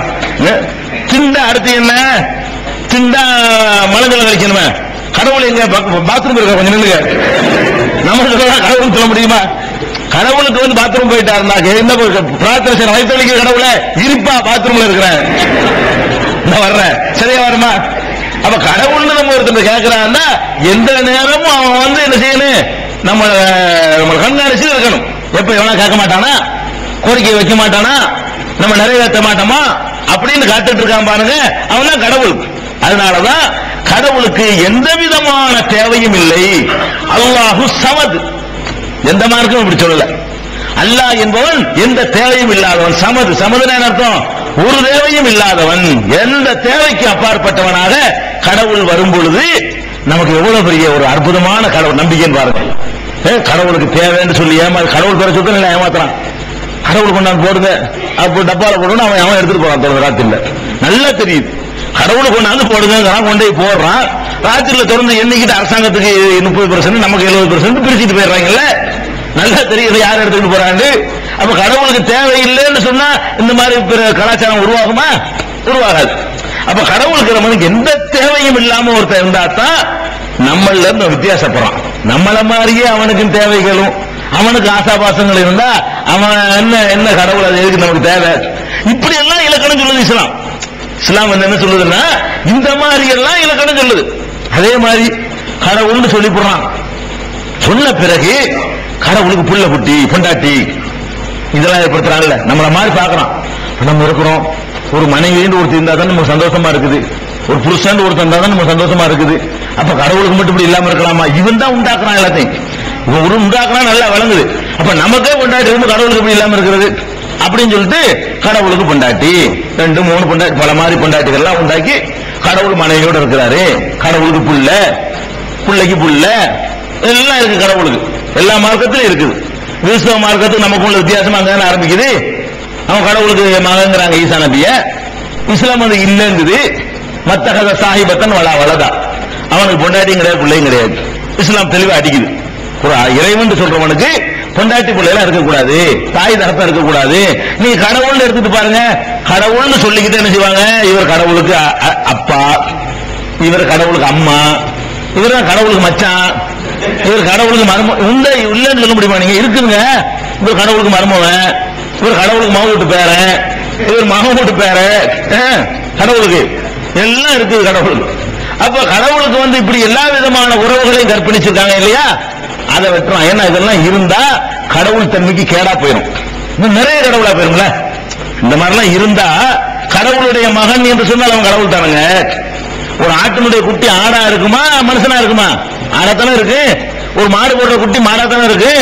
திண்டா அடுத்து என்ன? திண்டா மலங்களை கழிக்கணுமே. கடவுள் எங்க பாத்ரூம் இருக்க கொஞ்சம் நில்லுங்க. நமக்கு கடவுள் சொல்ல முடியுமா? கடவுளுக்கு வந்து பாத்ரூம் போயிட்டாருன்னா என்ன பிரார்த்தனை வயிற்று கடவுள இருப்பா பாத்ரூம்ல இருக்கிறேன் நான் வர்றேன், சரியா வருமா? அப்ப கடவுள்னு நம்ம ஒருத்தர் கேட்கிறான்னா எந்த நேரமும் அவன் வந்து என்ன செய்யணும்? நம்ம கண்காணிச்சு இருக்கணும். எப்ப எவனா கேட்க மாட்டானா, கோரிக்கை வைக்க மாட்டானா, நம்ம நிறைவேற்ற மாட்டோமா அப்படின்னு காத்துட்டு இருக்கான் பாருங்க, அவன் தான் கடவுள். அதனாலதான் கடவுளுக்கு எந்த விதமான தேவையும் இல்லை. அல்லாஹு சமத். எந்த மார்க்கும் இப்படி சொல்லல. அல்லாஹ் என்பவன் எந்த தேவையும் இல்லாதவன். சமது, சமதுன அர்த்தம் ஒரு தேவையும் இல்லாதவன், எந்த தேவைக்கு அப்பாற்பட்டவனாக கடவுள் வரும் பொழுது நமக்கு எவ்வளவு பெரிய ஒரு அற்புதமான கடவுள் நம்பிக்கைன்னு பாருங்க. கடவுளுக்கு தேவைன்னு சொல்லி கடவுள் பெற சுத்தம் இல்லை ஏமாத்துறான். கடவுள் கொண்டாந்து போடுங்க அப்போ டப்பால போடணும், அவன் எடுத்துட்டு போறான் தொடர்ந்து ராத்திரில. நல்லா தெரியுது கடவுள் கொண்டாந்து போடுங்க, கொண்டு போய் போடுறான். ராத்திரில தொடர்ந்து எண்ணிக்கிட்டு அரசாங்கத்துக்கு 30%, நமக்கு 70% பிரிச்சுட்டு போயிடுறாங்கல்ல. நல்லா தெரியுது யார் எடுத்துக்கிட்டு போறாங்க. அப்ப கடவுளுக்கு தேவையில்லைன்னு சொன்னா இந்த மாதிரி கலாச்சாரம் உருவாகுமா? உருவாகாது. அப்ப கடவுளுக்கு நமக்கு எந்த தேவையும் இல்லாம ஒருத்தர் இருந்தா தான் நம்மள இருந்து வித்தியாசப்படுறான். நம்மள மாதிரியே அவனுக்கும் தேவைகளும் அவனுக்கு ஆசாபாசங்கள் இருந்தா அவன் என்ன கடவுள் அது எதுக்கு நமக்கு தேவை? இப்படி எல்லாம் இலக்கணம் சொல்லுது இஸ்லாம். இஸ்லாம் என்ன சொல்லுதுன்னா இந்த மாதிரி எல்லாம் இலக்கணம் சொல்லுது. அதே மாதிரி கடவுள்னு சொல்லி போடுறான். சொன்ன பிறகு கடவுளுக்கு புள்ள குட்டி பொண்டாட்டி இதெல்லாம் ஏற்படுத்துறாங்கல்ல. நம்மள மாதிரி பாக்குறான். நம்ம இருக்கிறோம், ஒரு மனைவின்னு ஒருத்தர் இருந்தா தான் நமக்கு சந்தோஷமா இருக்குது, ஒரு புருஷன் ஒருத்தர் இருந்தா தான் நமக்கு சந்தோஷமா இருக்குது. அப்ப கடவுளுக்கு மட்டும் இப்படி இல்லாம இருக்கலாமா? இவன் தான் உண்டாக்குறான் எல்லாத்தையும். இவன் ஒரு உண்டாக்குறான் நல்லா வழங்குது. அப்ப நமக்கே பொண்டாட்டி இருந்து கடவுளுக்கு இப்படி இல்லாம இருக்கிறது அப்படின்னு சொல்லிட்டு கடவுளுக்கு பொண்டாட்டி 2 3 பொண்டாட்டி பல மாதிரி பொண்டாட்டிகள் எல்லாம் உண்டாக்கி கடவுள் மனைவியோட இருக்கிறாரு. கடவுளுக்கு புள்ள, பிள்ளைக்கு புள்ள எல்லாம் இருக்கு. கடவுளுக்கு எல்லா மார்க்கத்திலும் இருக்குது. கிறிஸ்தவ மார்க்கத்துக்கு நமக்குள்ள வித்தியாசமா அங்க ஆரம்பிக்குது. அவன் கடவுளுக்கு மகங்கிறாங்க ஈசா நபிய. இஸ்லாம் வந்து இல்லங்குது. மத்தகத சாஹிபத்தன் வளதா, அவனுக்கு பொண்டாட்டியும் கிடையாது பிள்ளையும் கிடையாது. இஸ்லாம் தெளிவா அடிக்குது. இறைவன் சொல்றவனுக்கு பொண்டாட்டி பிள்ளைலாம் இருக்கக்கூடாது, தாய் தகப்ப இருக்கக்கூடாது. நீங்க கடவுள்னு எடுத்துட்டு பாருங்க, கடவுள்னு சொல்லிக்கிட்டு என்ன செய்வாங்க, இவர் கடவுளுக்கு அப்பா, இவர் கடவுளுக்கு அம்மா, இவர் தான் கடவுளுக்கு மச்சான், இவர் கடவுளுக்கு மரும இல்லன்னு சொல்ல முடியுமா? நீங்க இருக்குங்க. இவர் கடவுளுக்கு மருமவன், இவர் கடவுளுக்கு மக வீட்டு பேரன், இவர் மக வீட்டு பேரன், கடவுளுக்கு எல்லாம் இருக்குது கடவுளுக்கு. அப்ப கடவுளுக்கு வந்து இப்படி எல்லா விதமான உறவுகளையும் கற்பிணிச்சிருக்காங்க இல்லையா? அதை வெட்டுறான். ஏன்னா இதெல்லாம் இருந்தா கடவுள் தன்மைக்கு கேடா போயிடும். இன்னும் நிறைய கடவுளா போயிருங்கள. இந்த மாதிரிலாம் இருந்தா கடவுளுடைய மகன் என்று சொன்னால் அவன் கடவுள் தானுங்க. ஒரு ஆட்டினுடைய குட்டி ஆடா இருக்குமா மனுஷனா இருக்குமா? ஆடாத்தானே இருக்கு. ஒரு மாடு போடுற குட்டி மாடா தானே இருக்கு.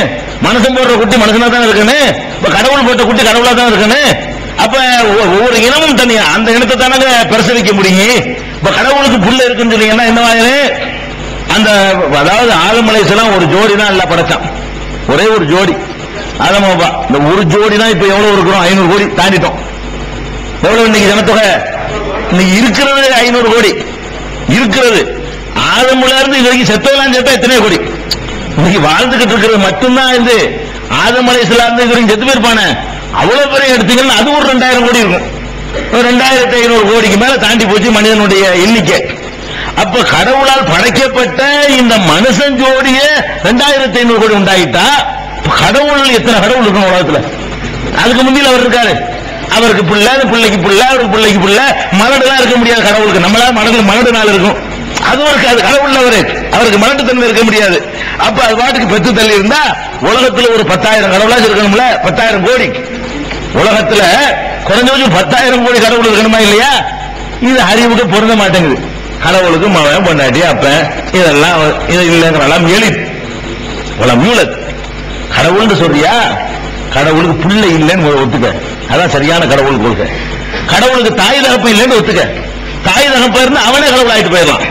மனுஷன் போடுற குட்டி மனுஷனா தானே இருக்குன்னு. இப்ப கடவுள் போட்ட குட்டி கடவுளா தான் இருக்குன்னு. அப்ப ஒவ்வொரு இனமும் தனியா அந்த இனத்தை தானங்க பிரசவிக்க முடியும். இப்ப கடவுளுக்கு புள்ள இருக்குன்னு சொன்னீங்கன்னா என்னவாயிரு? அந்த அதாவது ஆதம் அலைஹிஸ்ஸலாம் ஒரு ஜோடி தான் எல்லாம் படைச்சான். ஒரே ஒரு ஜோடி ஆதம் ஹவ்வா. இந்த ஒரு ஜோடி தான் இப்ப எவ்வளவு இருக்கிறோம்? 500 கோடி தாண்டிட்டோம். எவ்வளவு இன்னைக்கு ஜனத்தொகை? இன்னைக்கு இருக்கிறது 500 கோடி இருக்கிறது. ஆதம்ல இருந்து இது வரைக்கும் செத்தவெல்லாம் சேர்த்தா எத்தனை கோடி? இன்னைக்கு வாழ்ந்துகிட்டு இருக்கிறது மட்டும்தான் இந்த ஆதம் அலைஹிஸ்ஸலாம் இது வரைக்கும் செத்து போயிருப்பானே அவ்வளவு பேரையும் எடுத்தீங்கன்னா அது ஒரு 2000 கோடி இருக்கும். 2500 கோடிக்கு மேல தாண்டி போச்சு மனிதனுடைய எண்ணிக்கை. அப்ப கடவுளால் படைக்கப்பட்ட இந்த மனுஷன் ஜோடிய 2500 கோடி உண்டாயிட்டா கடவுள் எத்தனை கடவுள் இருக்கும் உலகத்துல? அதுக்கு முந்தியில் அவர் இருக்காரு. அவருக்கு பிள்ளை, பிள்ளைக்கு பிள்ளை, அவருக்கு பிள்ளைக்கு பிள்ளை, மலடுலாம் இருக்க முடியாது கடவுளுக்கு. நம்மளா மலடு நாள் இருக்கும், அதுவும் இருக்காது. கடவுள் அவருக்கு மலட்டு தன்மை இருக்க முடியாது. அப்ப அது பாட்டுக்கு பெற்று தள்ளி இருந்தா உலகத்துல ஒரு 10,000 கடவுளாச்சு இருக்கணும்ல. 10,000 கோடி உலகத்துல குறைஞ்சபட்சம் 10,000 கோடி கடவுள் இருக்கணுமா இல்லையா? இது அறிவுக்கு பொருந்த மாட்டேங்குது. கடவுளுக்கு மகன் பொண்டாட்டி அப்ப இதெல்லாம் இது இல்லைங்கிறலாம் எளிது. கடவுள்னு சொல்றியா? கடவுளுக்கு பிள்ளை இல்லைன்னு ஒத்துக்க, அதான் சரியான கடவுளுக்கு கொடுக்க. கடவுளுக்கு தாய் தகப்ப இல்லைன்னு ஒத்துக்க. தாய் தகப்ப இருந்து அவனே கடவுள் ஆயிட்டு போயிடலாம்.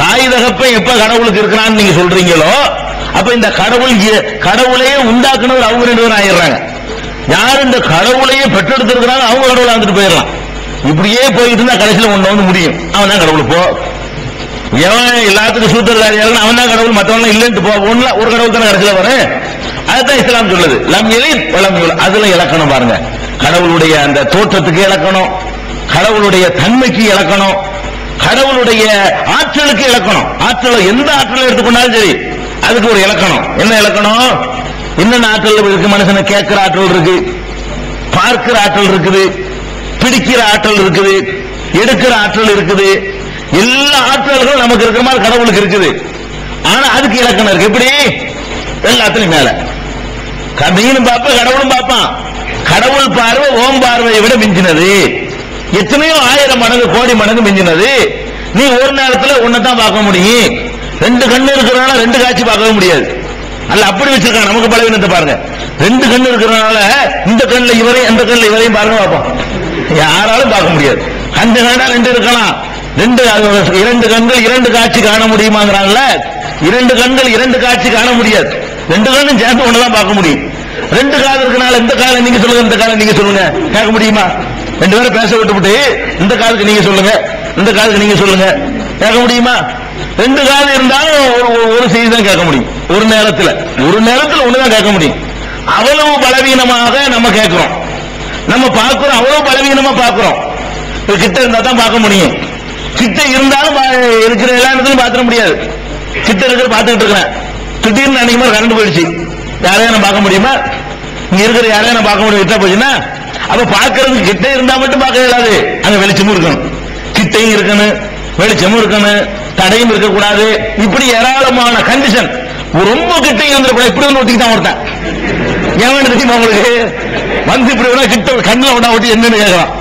தாய் தகப்ப எப்ப கடவுளுக்கு இருக்கிறான்னு நீங்க சொல்றீங்களோ அப்ப இந்த கடவுளையே உண்டாக்குனவர் அவங்க 2 பேரும் ஆயிடுறாங்க. யார் இந்த கடவுளையே பெற்றெடுத்திருக்கிறாங்க அவங்க கடவுளை வந்துட்டு போயிடலாம். இப்படியே போயிட்டு இருந்தா கடைசியில் ஒண்ணு வந்து முடியும். அவன் தான் கடவுள். போ எவன் எல்லாத்துக்கும் சூத்திரதாரியாளன் அவன் தான் கடவுள், மற்றவன் இல்லைன்னு போ. ஒரு கடவுள் தானே கடைசியில் வரும். அதுதான் இஸ்லாம் சொல்லுது. லம் யலித் வலம் யூலத். அதுல இலக்கணம் பாருங்க. கடவுளுடைய அந்த தோற்றத்துக்கு இலக்கணம், கடவுளுடைய தன்மைக்கு இலக்கணம், கடவுளுடைய ஆற்றலுக்கு இலக்கணம். ஆற்றல் எந்த ஆற்றலை எடுத்துக்கொண்டாலும் சரி அதுக்கு ஒரு இலக்கணம். என்ன இலக்கணம்? என்னென்ன ஆற்றல் இருக்கு? மனுஷனை கேட்கிற ஆற்றல் இருக்கு, பார்க்கிற ஆற்றல் இருக்குது, பிடிக்கிற ஆற்றல் இருக்குது, எடுக்கிற ஆற்றல் இருக்குது. எல்லா ஆற்றல்களும் நமக்கு இருக்கிற மாதிரி கடவுளுக்கு இருக்குது. ஆனா அதுக்கு இலக்கணம் இருக்கு. எப்படி? எல்லாத்துலயும் மேல நீனும் பார்ப்ப கடவுளும் பார்ப்பான். கடவுள் பார்வை ஓம் பார்வையை விட மிஞ்சினது. எத்தனையோ 1000 மடங்கு கோடி மடங்கு மிஞ்சினது. நீ ஒரு நேரத்தில் ஒன்னதான் பார்க்க முடியும். 2 கண்ணு இருக்கிறனால 2 காட்சி பார்க்கவே முடியாது. அல்ல அப்படி வச்சிருக்காங்க. நமக்கு பலவீனத்தை பாருங்க. 2 கண்ணு இருக்கிறனால இந்த கண்ணில் இவரையும் அந்த கண்ணில் இவரையும் பாருங்க பார்ப்போம். யாராலும் பார்க்க முடியாது. கண்டு கண்டா 2 இருக்கலாம். 2 கண்கள் 2 காட்சி காண முடியுமாங்கிறாங்கல்ல. 2 கண்கள் 2 காட்சி காண முடியாது. 2 கண்ணும் சேர்ந்து ஒண்ணுதான் பார்க்க முடியும். 2 காது இருக்கனால இந்த காலை நீங்க சொல்லுங்க, இந்த காலை நீங்க சொல்லுங்க, கேட்க முடியுமா? 2 பேரும் பேச விட்டு இந்த காதுக்கு நீங்க சொல்லுங்க, இந்த காதுக்கு நீங்க சொல்லுங்க, கேட்க முடியுமா? 2 காது இருந்தாலும் ஒரு செய்தி தான் கேட்க முடியும். ஒரு நேரத்தில் ஒண்ணுதான் கேட்க முடியும். அவ்வளவு பலவீனமாக நம்ம கேட்கிறோம், நம்ம பார்க்கிறோம், அவ்வளவு பலவீனமா பார்க்கிறோம். கிட்ட இருந்தா தான் பார்க்க முடியும். கிட்ட இருந்தாலும் இருக்கிற எல்லா இடத்துலையும் பார்த்துட முடியாது. கிட்ட இருக்கிற பார்த்துக்கிட்டு இருக்கிறேன், திடீர்னு அன்னைக்கு மாதிரி கரண்ட் போயிடுச்சு, யாரையும் நான் பார்க்க முடியுமா? இங்க இருக்கிற யாரையும் நான் பார்க்க முடியும்? கிட்ட போச்சுன்னா அப்ப பார்க்கறதுக்கு கிட்ட இருந்தா மட்டும் பார்க்க இயலாது, அங்க வெளிச்சமும் இருக்கணும், கிட்டையும் இருக்கணும், வெளிச்சமும் இருக்கணும், தடையும் இருக்கக்கூடாது. இப்படி ஏராளமான கண்டிஷன். ரொம்ப கிட்ட இருந்திருக்கூடாது. இப்படி ஒன்று ஒட்டிக்கிட்டான் ஒருத்தன், ஏன் தெரியுமா உங்களுக்கு? வந்து இப்படி வேணா கிட்ட கண்ணில் ஒண்ணா ஒட்டி என்னன்னு கேட்கலாம்.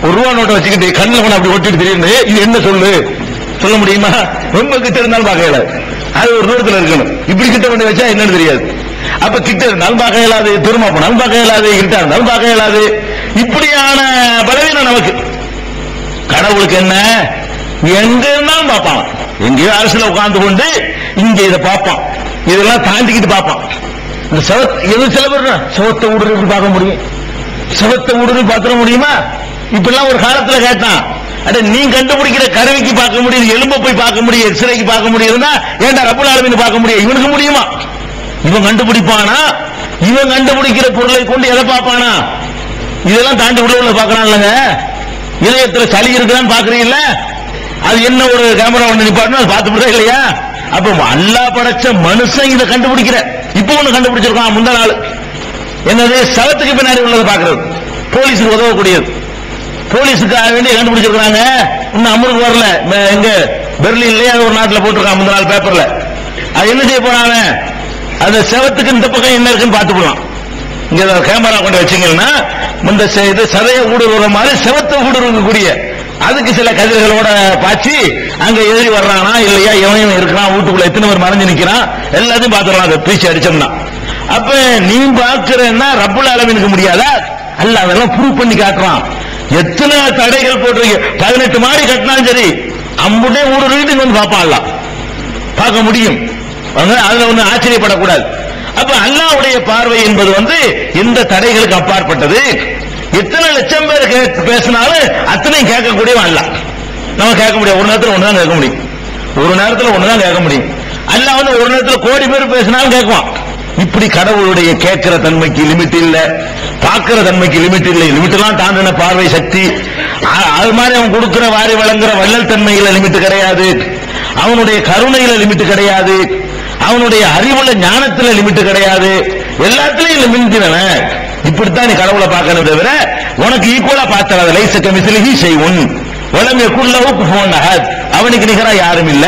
₹1 நோட்டை வச்சுக்கிட்டு கண்ணில் ஒண்ணா அப்படி ஒட்டிட்டு தெரியுது, இது என்ன சொல்ல முடியுமா? ரொம்ப கிட்ட இருந்தாலும் பார்க்க இயலாது, அது ஒரு தூரத்தில் இருக்கணும். இப்படி கிட்ட கொண்டு வச்சா என்னன்னு தெரியாது. அப்ப கிட்ட இருந்தாலும் பார்க்க இயலாது, தூரமா போனாலும் பார்க்க இயலாது, கிட்ட இருந்தாலும் பார்க்க இயலாது. இப்படியான பலவீனம் நமக்கு. கடவுளுக்கு என்ன? எங்க இருந்தாலும் பார்ப்பான். எங்கேயோ அரசுல உட்கார்ந்து கொண்டு இங்க இதை பார்ப்பான், இதெல்லாம் தாண்டிக்கிட்டு பார்ப்பான். இந்த எது சில பேர் சவத்தை ஊடுருவி பார்க்க முடியும், சவத்தை ஊடுருவி பார்த்துட முடியுமா? இப்பெல்லாம் ஒரு காலத்துல கேட்டான், அட நீ கண்டுபிடிக்கிற கருவிக்கு பார்க்க முடியும், எலும்பை போய் பார்க்க முடியும், எக்ஸ்ரேக்கு பார்க்க முடியும்னா ஏன்டா ரப்பல் ஆலமீன் பார்க்க முடியும்? இவனுக்கு முடியுமா? இவன் கண்டுபிடிப்பானா? இவன் கண்டுபிடிக்கிற பொருளை கொண்டு எதை பார்ப்பானா? இதெல்லாம் தாண்டி உள்ள பார்க்கறான்லங்க. இதயத்துல சளி இருக்குதான்னு பாக்குறீங்கல்ல, அது என்ன ஒரு கேமரா ஒன்று நிப்பாட்டணும், அது பார்த்துட்டா இல்லையா? அப்ப அல்லாஹ் படைச்ச மனுஷன் இதை கண்டுபிடிக்கிற. இப்ப ஒண்ணு கண்டுபிடிச்சிருக்கான் முந்தா நாள், என்னது? சவத்துக்கு பின்னாடி உள்ளதை பாக்குறது, போலீஸுக்கு உதவக்கூடியது. போலீஸுக்காக வேண்டி கண்டுபிடிச்சிருக்காங்க. இன்னும் அமருக்கு வரல. எங்க பெர்லின்லயே அது ஒரு நாட்டில் போட்டிருக்கான் முந்தா நாள் பேப்பர்ல. அது என்ன செய்ய போறாங்க? அந்த செவத்துக்கு இந்த பக்கம் என்ன இருக்குன்னு பார்த்துக்கலாம். இங்க கேமரா கொண்டு வச்சீங்கன்னா இந்த சதைய ஊடுருவ மாதிரி செவத்தை ஊடுருவக்கூடிய அதுக்கு சில கதிர்களோட பாய்ச்சி அங்க எதிரி வர்றானா இல்லையா, எவனையும் இருக்கிறான், வீட்டுக்குள்ள எத்தனை பேர் மறைஞ்சு நிக்கிறான், எல்லாத்தையும் பார்த்துடலாம். அதை பீச்சு அடிச்சோம்னா அப்ப நீ பார்க்கிறன்னா ரப்பல் ஆலமீனுக்கு முடியாதா? அல்ல, அதெல்லாம் ப்ரூவ் பண்ணி காட்டுறான். எத்தனை தடைகள் போட்டிருக்க, 18 மாடி கட்டினாலும் சரி, அம்புட்டே ஊடுருவிட்டு வந்து பார்ப்பான், பார்க்க முடியும். அதுல ஒண்ணு ஆச்சரியப்படக்கூடாது. அப்ப அல்லாஹ்வுடைய பார்வை என்பது எந்த தடைகளுக்கு அப்பாற்பட்டது. எத்தனை லட்சம் பேர் பேசினாலும் அத்தனையும் கேட்கக்கூடியவன் அல்லாஹ். நம்ம கேட்க முடியும், ஒரு நேரத்தில் ஒண்ணுதான் கேட்க முடியும், ஒரு நேரத்தில் ஒண்ணுதான் கேட்க முடியும். அல்லாஹ் ஒரு நேரத்தில் கோடி பேர் பேசினாலும் கேட்குவான். இப்படி கடவுளுடைய கேட்கிற தன்மைக்கு லிமிட் இல்ல, பார்க்கிற தன்மைக்கு லிமிட் இல்லை. லிமிட் எல்லாம் தாண்டின பார்வை சக்தி. அது மாதிரி அவன் கொடுக்கிற வாரி வழங்குற வள்ளல் தன்மையில லிமிட் கிடையாது, அவனுடைய கருணையில லிமிட் கிடையாது, அவனுடைய அறிவுல ஞானத்துல லிமிட் கிடையாது, எல்லாத்திலையும் லிமிட் தானே. இப்படித்தான் நீ கடவுளை பார்க்கணும், தவிர உனக்கு ஈக்குவலா பார்த்தாத. லைஸ கமிஸ்லிஹி ஷைஉன் வலம் யகுல் லஹு குஃபுவன் அஹத், அவனுக்கு நிகரா யாரும் இல்ல.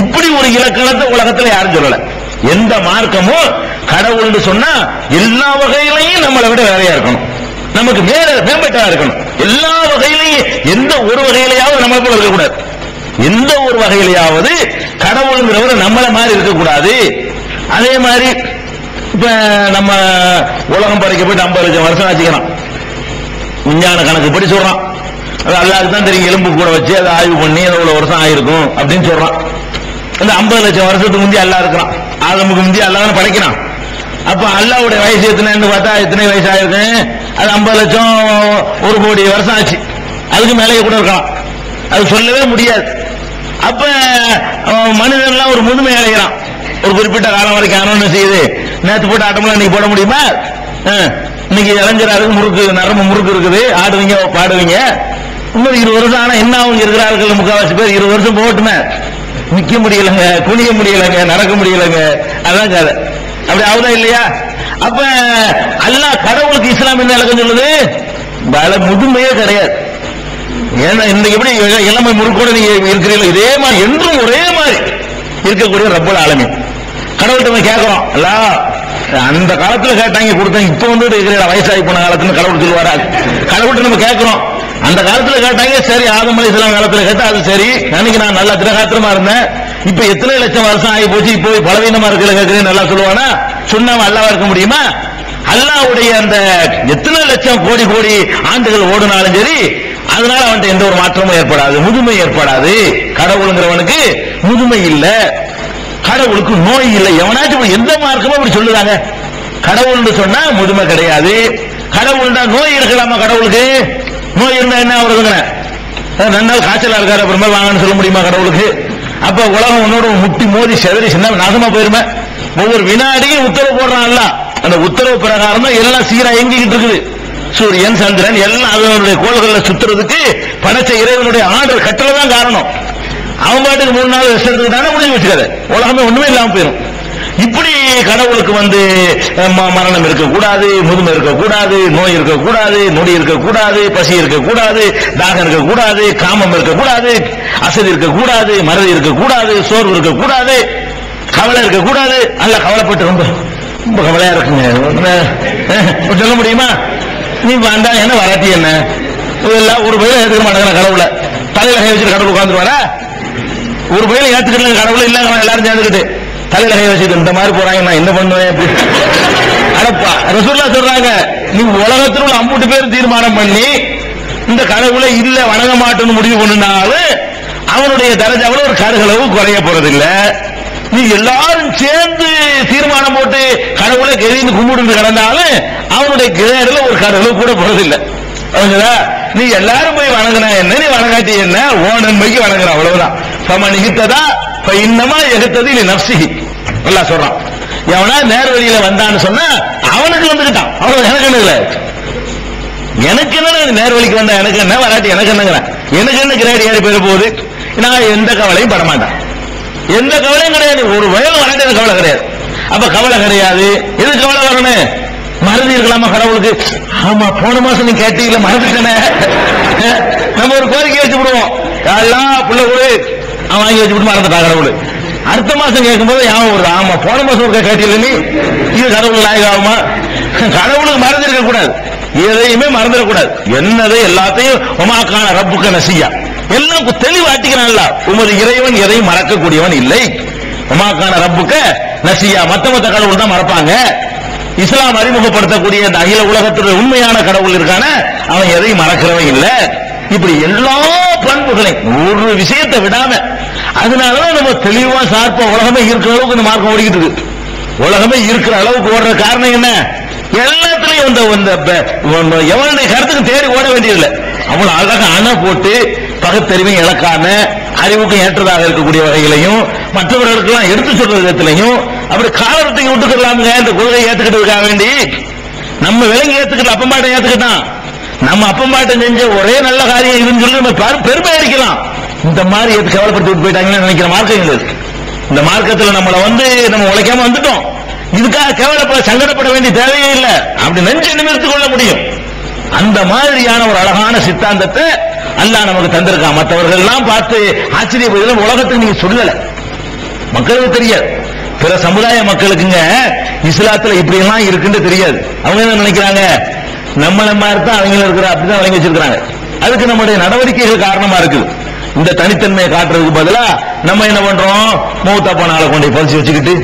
இப்படி ஒரு இலக்கணத்தை உலகத்துல யாரும் சொல்லல. எந்த மார்க்கமும் கடவுள்னு சொன்னா எல்லா வகையிலையும் நம்மளை விட வேறையா இருக்கணும், நமக்கு மேம்பட்டா இருக்கணும். எல்லா வகையிலையும் எந்த ஒரு வகையிலையாவது நம்ம போல இருக்கக்கூடாது. எந்த ஒரு வகையிலையாவது கடவுளுங்கிறவர் நம்மள மாதிரி இருக்கக்கூடாது. அதே மாதிரி இப்ப நம்ம உலகம் படைக்கப்பட்டு 50 லட்சம் வருஷம் ஆச்சுக்கிறான், விஞ்ஞான கணக்கு படி சொல்றான். அது அல்லாஹ்வுக்கு தான் தெரியும், எலும்பு கூட வச்சு அதை ஆய்வு பண்ணி எவ்வளவு வருஷம் ஆயிருக்கும் அப்படின்னு சொல்றான். இந்த 50 லட்சம் வருஷத்துக்கு முந்தைய அல்லாஹ் இருக்கிறான், ஆதமுக்கு முந்தைய அல்லாஹ் தான் படைக்கிறான். அப்ப அல்லாஹ்வுடைய வயசு எத்தனைன்னு பார்த்தா எத்தனை வயசு ஆயிருக்கு? அது 50 லட்சம் 1 கோடி வருஷம் ஆச்சு, அதுக்கு மேலேயே கூட இருக்கலாம், அது சொல்லவே முடியாது. அப்ப மனிதன்லாம் ஒரு முதுமை அடைகிறான், ஒரு குறிப்பிட்ட காலம் வரைக்கும். ஆனோன்னு செய்யுது, நேற்று போட்டு ஆட்டமெல்லாம் இன்னைக்கு போட முடியுமா? இன்னைக்கு இளைஞராருக்கு முறுக்கு, நரம்பு முறுக்கு இருக்குது, ஆடுவீங்க பாடுவீங்க. இன்னும் 20 வருஷம் ஆனா என்ன அவங்க இருக்கிறார்கள், முக்கால்வாசி பேர் 20 வருஷம் போட்டுமே, நிக்க முடியலங்க, குனிய முடியலங்க, நடக்க முடியலங்க. அதான் கதை. அப்படி ஆகுதா இல்லையா? அப்ப அல்லாஹ் கடவுளுக்கு இஸ்லாம் என்ன இலக்கம் சொல்லுது? முதுமையே கிடையாது. ஏன்னா இன்னைக்கு எப்படி இளமை முறுக்கோட நீங்க இருக்கிறீங்களோ இதே மாதிரி என்றும் ஒரே மாதிரி இருக்கக்கூடிய ரப்பல் ஆலமீன். கடவுள்கிட்ட நம்ம கேட்கிறோம், அல்ல அந்த காலத்துல கேட்டாங்க கொடுத்தாங்க, இப்ப இருக்கிற வயசாகி போன காலத்துல கடவுள் சொல்லுவாரா? கடவுள்கிட்ட நம்ம கேட்கிறோம், அந்த காலத்துல கேட்டாங்க, சரி ஆதம் அலைஹிஸ்ஸலாம் காலத்துல கேட்டா அது சரி, அன்னைக்கு நான் நல்லா திரகாத்திரமா இருந்தேன், இப்ப எத்தனை லட்சம் வருஷம் ஆகி போச்சு, இப்போ பலவீனமா இருக்கிற கேட்கிறேன், நல்லா சொல்லுவானா? சொன்னாம அல்லாஹ்வா இருக்க முடியுமா? அல்லாஹ்வுடைய அந்த எத்தனை லட்சம் கோடி கோடி ஆண்டுகள் ஓடுனாலும் சரி, அதனால அவன்கிட்ட எந்த ஒரு மாற்றமும் ஏற்படாது, முதுமை ஏற்படாது. கடவுளுங்கிறவனுக்கு முதுமை இல்ல, கடவுளுக்கு நோய் இல்லை. எவனாச்சும் எந்த மார்க்கமும் அப்படி சொல்லுறாங்க? கடவுள்னு சொன்னா முதுமை கிடையாது. கடவுள்னா நோய் இருக்கலாமா? கடவுளுக்கு நோய் இருந்தா என்ன ஆகுறதுங்க? 2 நாள் காய்ச்சலா இருக்காரு, அப்புறமா வாங்கன்னு சொல்ல முடியுமா கடவுளுக்கு? அப்ப உலகம் உன்னோட முட்டி மோதி செதறி சின்ன நாசமா போயிருமே. ஒவ்வொரு வினாடியும் உத்தரவு போடுறான்ல, அந்த உத்தரவு பிரகாரம் தான் எல்லாம் சீரா இயங்கிக்கிட்டு இருக்குது. சூரியன் சந்திரன் எல்லாம் அதனுடைய கோள்களை சுத்துறதுக்கு படைச்ச இறைவனுடைய ஆர்டர் கட்டளை தான் காரணம். அவன் பாட்டுக்கு 3 நாள் ரெஸ்ட் எடுத்துக்கிட்டானே முடிஞ்சு வச்சுக்காது, உலகமே ஒண்ணுமே இல்லாம போயிடும். இப்படி கடவுளுக்கு மரணம் இருக்கக்கூடாது, முதுமை இருக்கக்கூடாது, நோய் இருக்கக்கூடாது, நொடி இருக்கக்கூடாது, பசி இருக்கக்கூடாது, தாகம் இருக்கக்கூடாது, காமம் இருக்கக்கூடாது, அசதி இருக்கக்கூடாது, மறதி இருக்கக்கூடாது, சோர்வு இருக்கக்கூடாது, கவலை இருக்கக்கூடாது. அல்ல கவலைப்பட்டு ரொம்ப ரொம்ப கவலையா இருக்குங்க சொல்ல முடியுமா? நீ வந்தா என்ன வராட்டி என்ன இதெல்லாம் ஒரு பயில ஏத்துக்க மாட்டாங்க கடவுளை. தலையில கை வச்சுட்டு கடவுள் உட்காந்துருவாரா? ஒரு பயில ஏத்துக்கிட்டு கடவுளை இல்ல எல்லாரும் சேர்ந்துக்கிட்டு தலையில கை வச்சுட்டு இந்த மாதிரி போறாங்க, நான் என்ன பண்ணுவேன்? அடப்பா ரசூலுல்லாஹ் சொல்றாங்க, நீ உலகத்தில் உள்ள 50 பேர் தீர்மானம் பண்ணி இந்த கடவுளை இல்ல வணங்க மாட்டோம்னு முடிவு பண்ணினாலும் அவனுடைய தரஜாவில் ஒரு கடுகளவு குறைய போறதில்ல. நீ எல்லாரும் சேர்ந்து தீர்மானம் போட்டு கடவுளை கெதின்னு கும்பிட்டு கிடந்தாலும் அவனுடைய கிரேடுல ஒரு கடவுளவு கூட போறதில்லை. நீ எல்லாரும் போய் வணங்கினா என்ன, நீ வணங்காட்டி என்ன, ஓ நன்மைக்கு வணங்குற அவ்வளவுதான். சம நிகித்ததா இன்னமா எகத்தது இல்லை நப்சி நல்லா சொல்றான். எவனா நேர் வழியில வந்தான்னு சொன்னா அவனுக்கு வந்துகிட்டான், அவ்வளவு எனக்கு என்ன இல்லை. எனக்கு என்ன நேர் வழிக்கு வந்தா எனக்கு என்ன, வராட்டி எனக்கு என்னங்கிறேன். எனக்கு என்ன கிரேட் ஏறி போயிட போகுது. நான் எந்த கவலையும் படமாட்டேன், எந்த கவலையும் கிடையாது. ஒரு வயல் வராட்டி எனக்கு கவலை கிடையாது. அப்ப கவலை கிடையாது. எது கவலை வரணும்? மறதி இருக்கலாமா கடவுளுக்கு? ஆமா போன மாசம் நீ கேட்டீங்களா மறந்துட்டேனே. நம்ம ஒரு கோரிக்கை வச்சு விடுவோம், எல்லாம் புள்ள கூட அவன் வாங்கி வச்சு விட்டு மறந்துட்டா கடவுள். அடுத்த மாசம் கேட்கும்போது ஞாபகம் வருது, ஆமா போன மாசம் ஒரு கேட்டீங்க நீ, இது கடவுள் நாயகாகுமா? கடவுளுக்கு மறந்துருக்க கூடாது, எதையுமே மறந்துடக்கூடாது. என்னதை எல்லாத்தையும் உமாக்கான ரப்புக்க நசியா எல்லாம் தெளிவாட்டிக்கிறான்ல. உமது இறைவன் எதையும் மறக்கக்கூடியவன் இல்லை. உமாக்கான ரப்புக்க நசியா மத்த கடவுள் தான் மறப்பாங்க. இஸ்லாம் அறிமுகப்படுத்தக்கூடிய இந்த அகில உலகத்துடைய உண்மையான கடவுள் இருக்கான அவன் எதையும் மறக்கிறவன் இல்லை. இப்படி எல்லா பண்புகளையும் ஒரு விஷயத்தை விடாம, அதனாலதான் நம்ம தெளிவா சார்பா உலகமே இருக்கிற அளவுக்கு இந்த மார்க்கம் ஓடிக்கிட்டு இருக்கு. உலகமே இருக்கிற அளவுக்கு ஓடுற காரணம் என்ன? எல்லாத்திலையும் எவனுடைய கருத்துக்கு தேடி ஓட வேண்டியதில்லை. அவ்வளவு அழகாக அணை போட்டு பகுத்தறிவை இழக்காம அறிவுக்கு ஏற்றதாக இருக்கக்கூடிய வகையிலையும் மற்றவர்களுக்கு எல்லாம் எடுத்து சொல்ற விதத்திலையும் அப்படி காலத்தை விட்டுக்கலாமுங்க. இந்த கொள்கையை ஏத்துக்கிட்டதுக்காக வேண்டி நம்ம விலங்கி ஏத்துக்கிட்டு அப்பம்பாட்டை ஏத்துக்கிட்டான். நம்ம அப்பம்பாட்டை செஞ்ச ஒரே நல்ல காரியம் இதுன்னு சொல்லி நம்ம பெருமை அடிக்கலாம். இந்த மாதிரி எது கவலைப்படுத்தி விட்டு போயிட்டாங்கன்னு நினைக்கிற மார்க்கம் இது. இந்த மார்க்கத்தில் நம்மளை நம்ம உழைக்காம வந்துட்டோம். இதுக்காக கேவலப்பட சங்கடப்பட வேண்டிய தேவையே இல்லை. அப்படி நெஞ்சை நிமிர்த்திக் கொள்ள முடியும். அந்த மாதிரியான ஒரு அழகான சித்தாந்தத்தை அல்லாஹ் நமக்கு தந்திருக்கான். மற்றவர்கள் எல்லாம் பார்த்து ஆச்சரியப்படுகிறது உலகத்துக்கு நீங்க சொல்லல, மக்களுக்கு தெரியாது. பிற சமுதாய மக்களுக்குங்க இஸ்லாத்துல இப்படி எல்லாம் இருக்குன்னு தெரியாது. அவங்க என்ன நினைக்கிறாங்க, நம்மள மாதிரி தான் அவங்க இருக்கிற அப்படிதான் வழங்கி வச்சிருக்காங்க. அதுக்கு நம்முடைய நடவடிக்கைகள் காரணமா இருக்குது. இந்த தனித்தன்மையை காட்டுறதுக்கு பதிலா நம்ம என்ன பண்றோம், மூத்தா போன ஆளை கொண்டு பறிச்சு வச்சுக்கிட்டு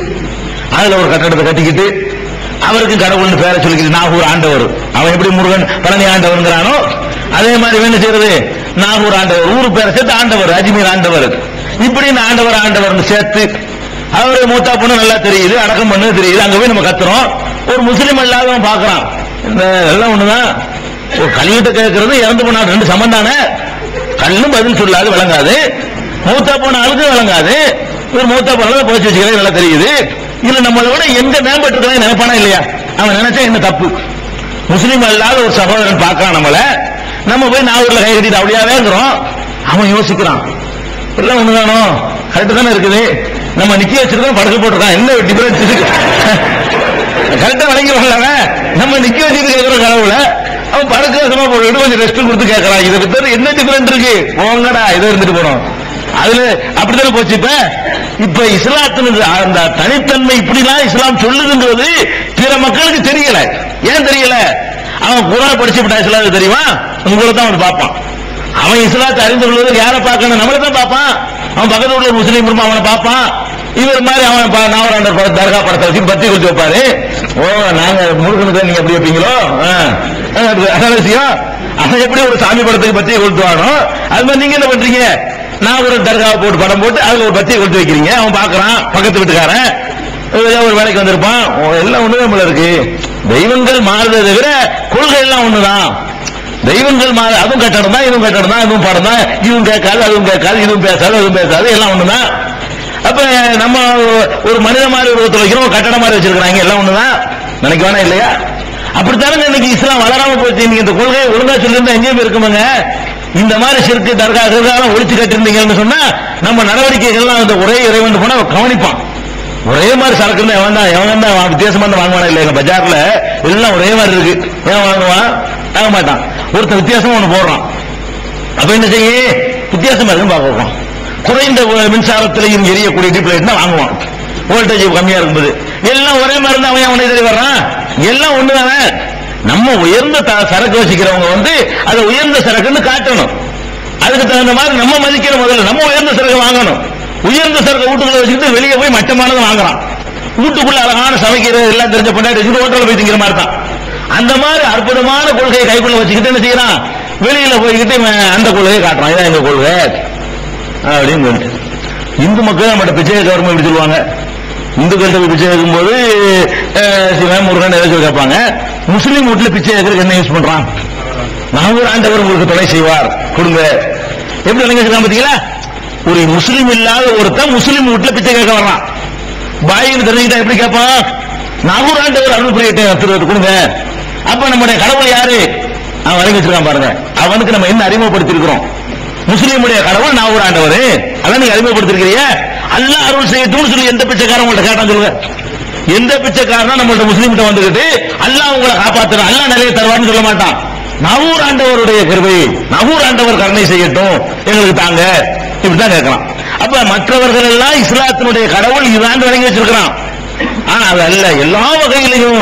அதுல ஒரு கட்டடத்தை கட்டிக்கிட்டு அவருக்கு கடவுள்னு பேரை சொல்லிக்கிட்டு நாகூர் ஆண்டவர், அவன் எப்படி முருகன் பழனி ஆண்டவர்ங்கிறானோ அதே மாதிரி வேணும் செய்யறது நாகூர் ஆண்டவர், ஊரு பேரை சேர்த்து ஆண்டவர், அஜ்மீர் ஆண்டவர், இப்படி ஆண்டவர் ஆண்டவர்னு சேர்த்து அவரு மூத்தா பொண்ணு நல்லா தெரியுது, அடக்கம் பண்ணு தெரியுது. அங்க போய் நம்ம கத்துறோம். ஒரு முஸ்லீம் இல்லாதவன் பாக்குறான், எல்லாம் ஒண்ணுதான். ஒரு கல்விட்ட கேட்கறது இறந்து போனா ரெண்டு சம்பந்தானே, கல்லும் பதில் சொல்லாது விளங்காது, மூத்தா போன ஆளுக்கு விளங்காது. ஒரு மூத்தா போன போச்சு வச்சுக்கிறது நல்லா தெரியுது. இல்ல நம்மளை விட எங்க மேம்பட்டு நினைப்பானா இல்லையா? அவன் நினைச்சா என்ன தப்பு? முஸ்லீம் அல்லாத ஒரு சகோதரன் பார்க்கறான் நம்மள, நம்ம போய் நாவூர்ல கை கட்டிட்டு அப்படியாவேங்கிறோம். அவன் யோசிக்கிறான், எல்லாம் ஒண்ணுதானோ, கரெக்ட் தானே இருக்குது, நம்ம நிக்க வச்சிருக்கோம் படுக்க போட்டிருக்கான், என்ன டிஃபரன்ஸ் இருக்கு? கரெக்டா வழங்கிடுவாங்க. நம்ம நிக்க வச்சுட்டு கேட்கிறோம் கடவுள, அவன் படுக்க வசமா போட்டு கொஞ்சம் ரெஸ்ட் கொடுத்து கேட்கறான். இதை பத்தி என்ன டிஃபரெண்ட் இருக்கு? போங்கடா இதை இருந்துட்டு போறோம். அதுல அப்படித்தானே போச்சு. இப்ப இஸ்லாத்தின் அந்த தனித்தன்மை இப்படிலாம் இஸ்லாம் சொல்லுதுங்கிறது பிற மக்களுக்கு தெரியல. ஏன் தெரியல? அவன் குர்ஆன் படிச்சு விட்டா இஸ்லாத்துக்கு தெரியுமா? உங்களை தான் அவன் பார்ப்பான். அவன் இஸ்லாத்தை அறிந்து கொள்வது யாரை பார்க்கணும்? நம்மளை தான் பார்ப்பான். அவன் பக்கத்துல உள்ள முஸ்லீம் இருந்தா அவனை பார்ப்பான். இவர் மாதிரி அவன் நாவராண்டர் தர்கா படத்தை வச்சு பத்தி கொடுத்து வைப்பாரு. ஓ நாங்க முருகனுக்கு நீங்க எப்படி வைப்பீங்களோ விஷயம், அவன் எப்படி ஒரு சாமி படத்துக்கு பத்தியை கொளுத்துவானோ அது மாதிரி நீங்க என்ன பண்றீங்க? நான் ஒரு தர்காவை போட்டு படம் போட்டு அதுல ஒரு பத்தியை கொளுத்து வைக்கிறீங்க. அவன் பாக்குறான், பக்கத்து வீட்டுக்காரன் ஒரு வேலைக்கு வந்திருப்பான். எல்லாம் ஒண்ணுதான் போல இருக்கு. தெய்வங்கள் மாறுறதை தவிர கொள்கை எல்லாம் ஒண்ணுதான். தெய்வங்கள் மாறு, அதுவும் கட்டடம் தான், இதுவும் கட்டடம் தான், இதுவும் படம் தான், இதுவும் கேட்காது அதுவும் கேட்காது, இதுவும் பேசாது அதுவும் பேசாது, எல்லாம் ஒண்ணுதான். அப்ப நம்ம ஒரு மனித மாதிரி உருவத்தில் வைக்கிறோம், கட்டடம் மாதிரி வச்சிருக்கிறாங்க, எல்லாம் ஒண்ணுதான். நினைக்க வேணா இல்லையா? அப்படித்தானே இன்னைக்கு இஸ்லாம் வளராம போச்சு. நீங்க இந்த கொள்கையை ஒழுங்கா சொல்லியிருந்தா எங்கேயும் இருக்குமாங்க. இந்த மாதிரி சிறுக்கு தர்காக ஒழிச்சு கட்டிருந்தீங்கன்னு சொன்னா நம்ம நடவடிக்கைகள்லாம் அந்த ஒரே இறைவன் போனா கவனிப்பான். ஒரே மாதிரி சரக்கு எவன் தான் வித்தியாசமா வாங்குவானா இல்ல? எங்க பஜார்ல எல்லாம் ஒரே மாதிரி இருக்கு. ஏன் வாங்குவான்? வாங்க மாட்டான். ஒருத்தர் வித்தியாசமா ஒண்ணு போடுறான். அப்ப என்ன செய்ய? வித்தியாசமா இருக்குன்னு பார்க்கலாம். குறைந்த மின்சாரத்திலையும் எரியக்கூடிய டியூப்லைட் தான் வாங்குவான். வோல்டேஜ் கம்மியா இருக்கும்போது எல்லாம் ஒரே மாதிரி இருந்தா அவன் அவனை எதிரி வர்றான். எல்லாம் ஒண்ணுதானே. நம்ம உயர்ந்த சரக்கு வச்சுக்கிறவங்க அதை உயர்ந்த சரக்குன்னு காட்டணும். அதுக்கு தகுந்த மாதிரி நம்ம மதிக்கிற முதல்ல நம்ம உயர்ந்த சரக்கு வாங்கணும். உயர்ந்த சரக்கு வீட்டுக்குள்ள வச்சுக்கிட்டு வெளியே போய் மட்டமானது வாங்குறான். வீட்டுக்குள்ள அழகான சமைக்கிறது எல்லாம் தெரிஞ்ச பொண்டாட்டி ஹோட்டல்ல போய் திங்கிற மாதிரி தான். அந்த மாதிரி அற்புதமான கொள்கையை கைக்குள்ள வச்சுக்கிட்டு என்ன செய்யறான்? வெளியில போய்கிட்டு அந்த கொள்கையை காட்டுறான். இதான் எங்க கொள்கை அப்படின்னு சொல்லிட்டு. இந்து மக்கள் நம்மகிட்ட பிச்சை கவர்மெண்ட் எப்படி சொல்லுவாங்க? இந்துக்கள்கிட்ட பிச்சை கேட்கும்போது சிவன் முருகன் ஏதாச்சும் கேட்பாங்க. முஸ்லீம் வீட்டுல பிச்சை கேட்கறதுக்கு என்ன யூஸ் பண்றான்? நாகூர் ஆண்டவர் உங்களுக்கு துணை செய்வார், கொடுங்க. எப்படி நினைக்கிறான் பாத்தீங்களா? ஒரு முஸ்லீம் இல்லாத ஒருத்தன் முஸ்லீம் வீட்டுல பிச்சை கேட்க வர்றான். பாயின்னு தெரிஞ்சுக்கிட்டா எப்படி கேட்பான்? நாகூர் ஆண்டவர் அருள் புரியத்தை கொடுங்க. அப்ப நம்முடைய கடவுள் யாரு? அவன் வரைக்கும் வச்சிருக்கான் பாருங்க. அவனுக்கு நம்ம என்ன அறிமுகப்படுத்தி இருக்கிறோம்? முஸ்லீமுடைய கடவுள் நாகூர் ஆண்டவர். அதான் நீங்க அறிமுகப்படுத்திருக்கிறீங்க. அல்லாஹ் அருள் செய்யட்டும்னு சொல்லி எந்த பிச்சைக்காரன் உங்கள்ட்ட கேட்டான் சொல்லுங்க? எந்த பிச்சைக்காரனா நம்மள்ட்ட முஸ்லீம் வந்துகிட்டு அல்லாஹ் உங்களை காப்பாத்துறான், அல்லாஹ் நிறைய தருவான்னு சொல்ல மாட்டான். நாகூர் ஆண்டவருடைய கிருபை, நாகூர் ஆண்டவர் கருணை செய்யட்டும் எங்களுக்கு தாங்க, இப்படிதான் கேட்கலாம். அப்ப மற்றவர்கள் எல்லாம் இஸ்லாத்தினுடைய கடவுள் இதான் வழங்கி வச்சிருக்கிறான். ஆனா அது அல்ல. எல்லா வகையிலையும்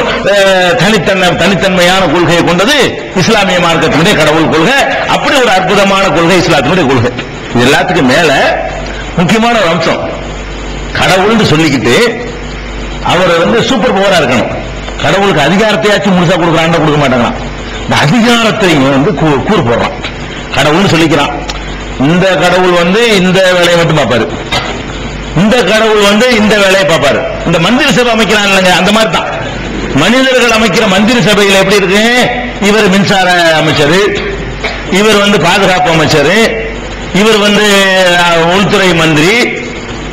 தனித்தன்மையான கொள்கையை கொண்டது இஸ்லாமிய மார்க்கத்தினுடைய கடவுள் கொள்கை. அப்படி ஒரு அற்புதமான கொள்கை இஸ்லாத்தினுடைய கொள்கை. இது எல்லாத்துக்கும் மேல முக்கியமான ஒரு அம்சம், கடவுள்னு சொல்லிக்கிட்டு அவர் சூப்பர் பவரா இருக்கணும். கடவுளுக்கு அதிகாரத்தையாச்சும் முழுசா கொடுக்குறான், கொடுக்க மாட்டாங்களாம். இந்த அதிகாரத்தையும் கூறு போடுறான். கடவுள்னு சொல்லிக்கிறான். இந்த கடவுள் இந்த வேலையை மட்டும் பார்ப்பாரு, இந்த கடவுள் இந்த வேலையை பார்ப்பாரு. இந்த மந்திர சபை அமைக்கிறான் இல்லைங்க, அந்த மாதிரி தான் மனிதர்கள் அமைக்கிற மந்திர சபையில் எப்படி இருக்கு? இவர் மின்சார அமைச்சர், இவர் பாதுகாப்பு அமைச்சர், இவர் உள்துறை மந்திரி,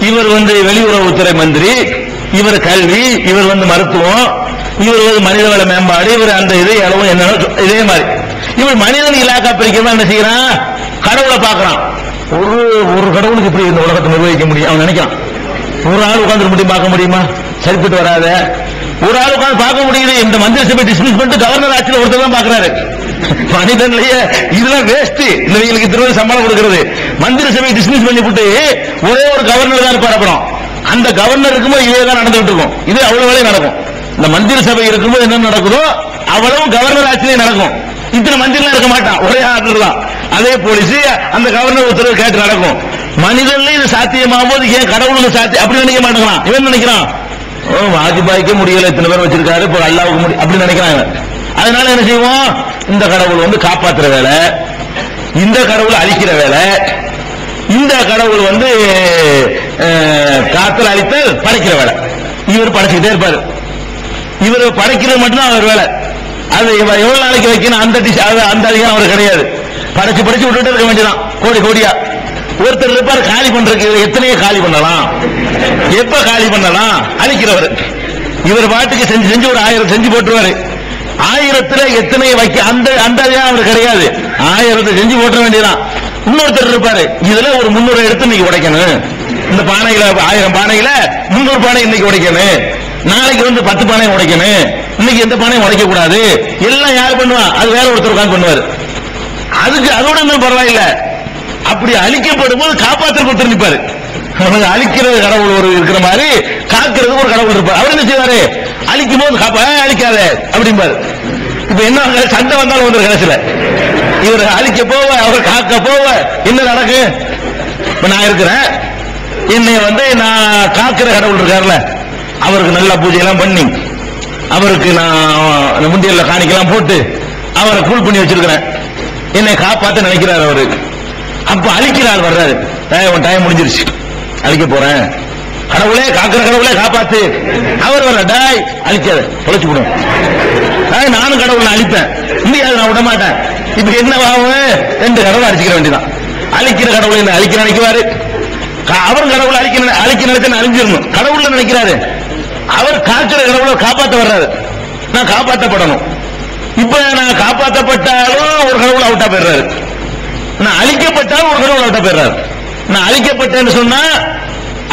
இவர் வெளியுறவுத்துறை மந்திரி, இவர் கல்வி, இவர் மருத்துவம், இவர் மனிதவள மேம்பாடு, இவர் அந்த இது அளவு என்ன இதே மாதிரி இவர் மனிதன் இலாக்கா பிரிக்கிறதா என்ன செய்யறான்? கடவுளை பார்க்கறான். ஒரு கடவுளுக்கு இப்படி இந்த உலகத்தை நிர்வகிக்க முடியும் அவன் நினைக்கிறான். ஒரு ஆள் உட்கார்ந்து மட்டும் பார்க்க முடியுமா? சரிப்பட்டு வராத. ஒரு ஆள் உட்கார்ந்து பார்க்க முடியுது. இந்த மந்திரி சபை டிஸ்மிஸ் பண்ணிட்டு கவர்னர் ஆட்சியில் ஒருத்தர் தான் பார்க்கிறாரு. மனிதன்லயே இதெல்லாம் வேஸ்ட். இவங்களுக்கு திரும்ப சம்பளம் கொடுக்கிறது. மந்திரி சபை டிஸ்மிஸ் பண்ணி விட்டு ஒரே ஒரு கவர்னர் தான் இருப்பார். அப்புறம் அந்த கவர்னர் இருக்கும்போது இதே தான் நடந்துகிட்டு இருக்கும். இது அவ்வளவு வேலை நடக்கும். இந்த மந்திரி சபை இருக்கும்போது என்ன நடக்குதோ அவ்வளவு கவர்னர் ஆட்சியிலே நடக்கும். இத்தனை மந்திரிலாம் இருக்க மாட்டான், ஒரே ஆர்டர் தான். அதே போலீஸ் அந்த கவர்னர் உத்தரவு கேட்டு நடக்கும். மனிதன்ல இது சாத்தியமாகும் போது ஏன் கடவுளுக்கு சாத்தியம் அப்படி நினைக்க மாட்டேங்கிறான். இவன் நினைக்கிறான் வாஜ்பாய்க்கு முடியல, இத்தனை பேர் வச்சிருக்காரு, இப்போ அல்லாவுக்கு முடியும் அப்படி நினைக்கிறாங்க. அதனால என்ன செய்வோம்? இந்த கடவுள் காப்பாற்றுற வேலை, இந்த கடவுள் அழிக்கிற வேலை, இந்த கடவுள் காத்தல் அழித்தல் படைக்கிற வேலை. இவர் படைச்சுக்கிட்டே இருப்பாரு. இவர் படைக்கிறது மட்டும்தான் அவர் வேலை. அது எவ்வளவு நாளைக்கு வைக்கணும் அந்த அதிகாரம் அவர் கிடையாது. படைச்சு படைச்சு விட்டுட்டு இருக்க வேண்டியதான் கோடி கோடியா. ஒருத்தர் இருப்பார் காலி பண்றதுக்கு, எத்தனையோ காலி பண்ணலாம், எப்ப காலி பண்ணலாம், அழிக்கிறவர். இவர் பாட்டுக்கு செஞ்சு செஞ்சு ஒரு 1000 செஞ்சு போட்டுருவாரு. 1000த்துல எத்தனை வைக்க அந்த அதிகாரம் அவர் கிடையாது. 1000 செஞ்சு போட்ட வேண்டியதான். இன்னொருத்தர் இருப்பாரு, இதுல ஒரு 300 எடுத்து இன்னைக்கு உடைக்கணும், இந்த பானையில 1000 பானையில 300 பானை இன்னைக்கு உடைக்கணும், நாளைக்கு 10 பானை உடைக்கணும், இன்னைக்கு எந்த பானையும் உடைக்க கூடாது. எல்லாம் யார் பண்ணுவா? அது வேற ஒருத்தர் உட்கார்ந்து பண்ணுவாரு. அதுக்கு அதோட பரவாயில்ல. அப்படி அழிக்கப்படும் போது காப்பாற்றுறதுக்கு ஒருத்தர் நிற்பாரு. அழிக்கிறது கடவுள் ஒரு இருக்கிற மாதிரி காக்கிறதுக்கு ஒரு கடவுள் இருப்பார். அவர் என்ன செய்வாரு? அழிக்கும் போது அழிக்காத அப்படிம்பாரு. இப்ப என்ன சண்டை வந்தாலும் ஒன்று கடைசியில இவர் அழிக்க போவ, அவர் காக்க போவ, என்ன நடக்கு? இப்ப நான் இருக்கிறேன், என்னை நான் காக்கிற கடவுள் இருக்காருல்ல, அவருக்கு நல்ல பூஜை எல்லாம் பண்ணி அவருக்கு நான் முந்தியல்ல காணிக்கலாம் போட்டு அவரை கூல் பண்ணி வச்சிருக்கிறேன். என்னை காப்பாத்த நினைக்கிறார் அவரு. அப்ப அழிக்கிறார் வர்றாரு. டைம் முடிஞ்சிருச்சு, அழிக்க போறேன், கடவுளே காக்கிற கடவுளே காப்பாத்து. அவர் வர்ற, டாய் அழிக்காத, தொலைச்சு விடும். நானும் கடவுளை அழிப்பேன், முடியாது, நான் விட மாட்டேன். இப்ப என்னவாகும்? 2 கடவுளை அழிச்சுக்கிற வேண்டியதான். அழிக்கிற கடவுளை அழிக்க நினைக்குவாரு, அவர் கடவுளை அழிக்க நினைச்சு அழிஞ்சிடணும். கடவுள நினைக்கிறாரு, அவர் காக்கிற கடவுளை காப்பாத்த வர்றாரு. நான் காப்பாற்றப்படணும். இப்ப நான் காப்பாற்றப்பட்டாலும் ஒரு கடவுள் அவுட்டா போயிடுறாரு, நான் அழிக்கப்பட்டாலும் ஒரு கடவுள் அவுட்டா போயிடுறாரு. நான் அழிக்கப்பட்டேன்னு சொன்னா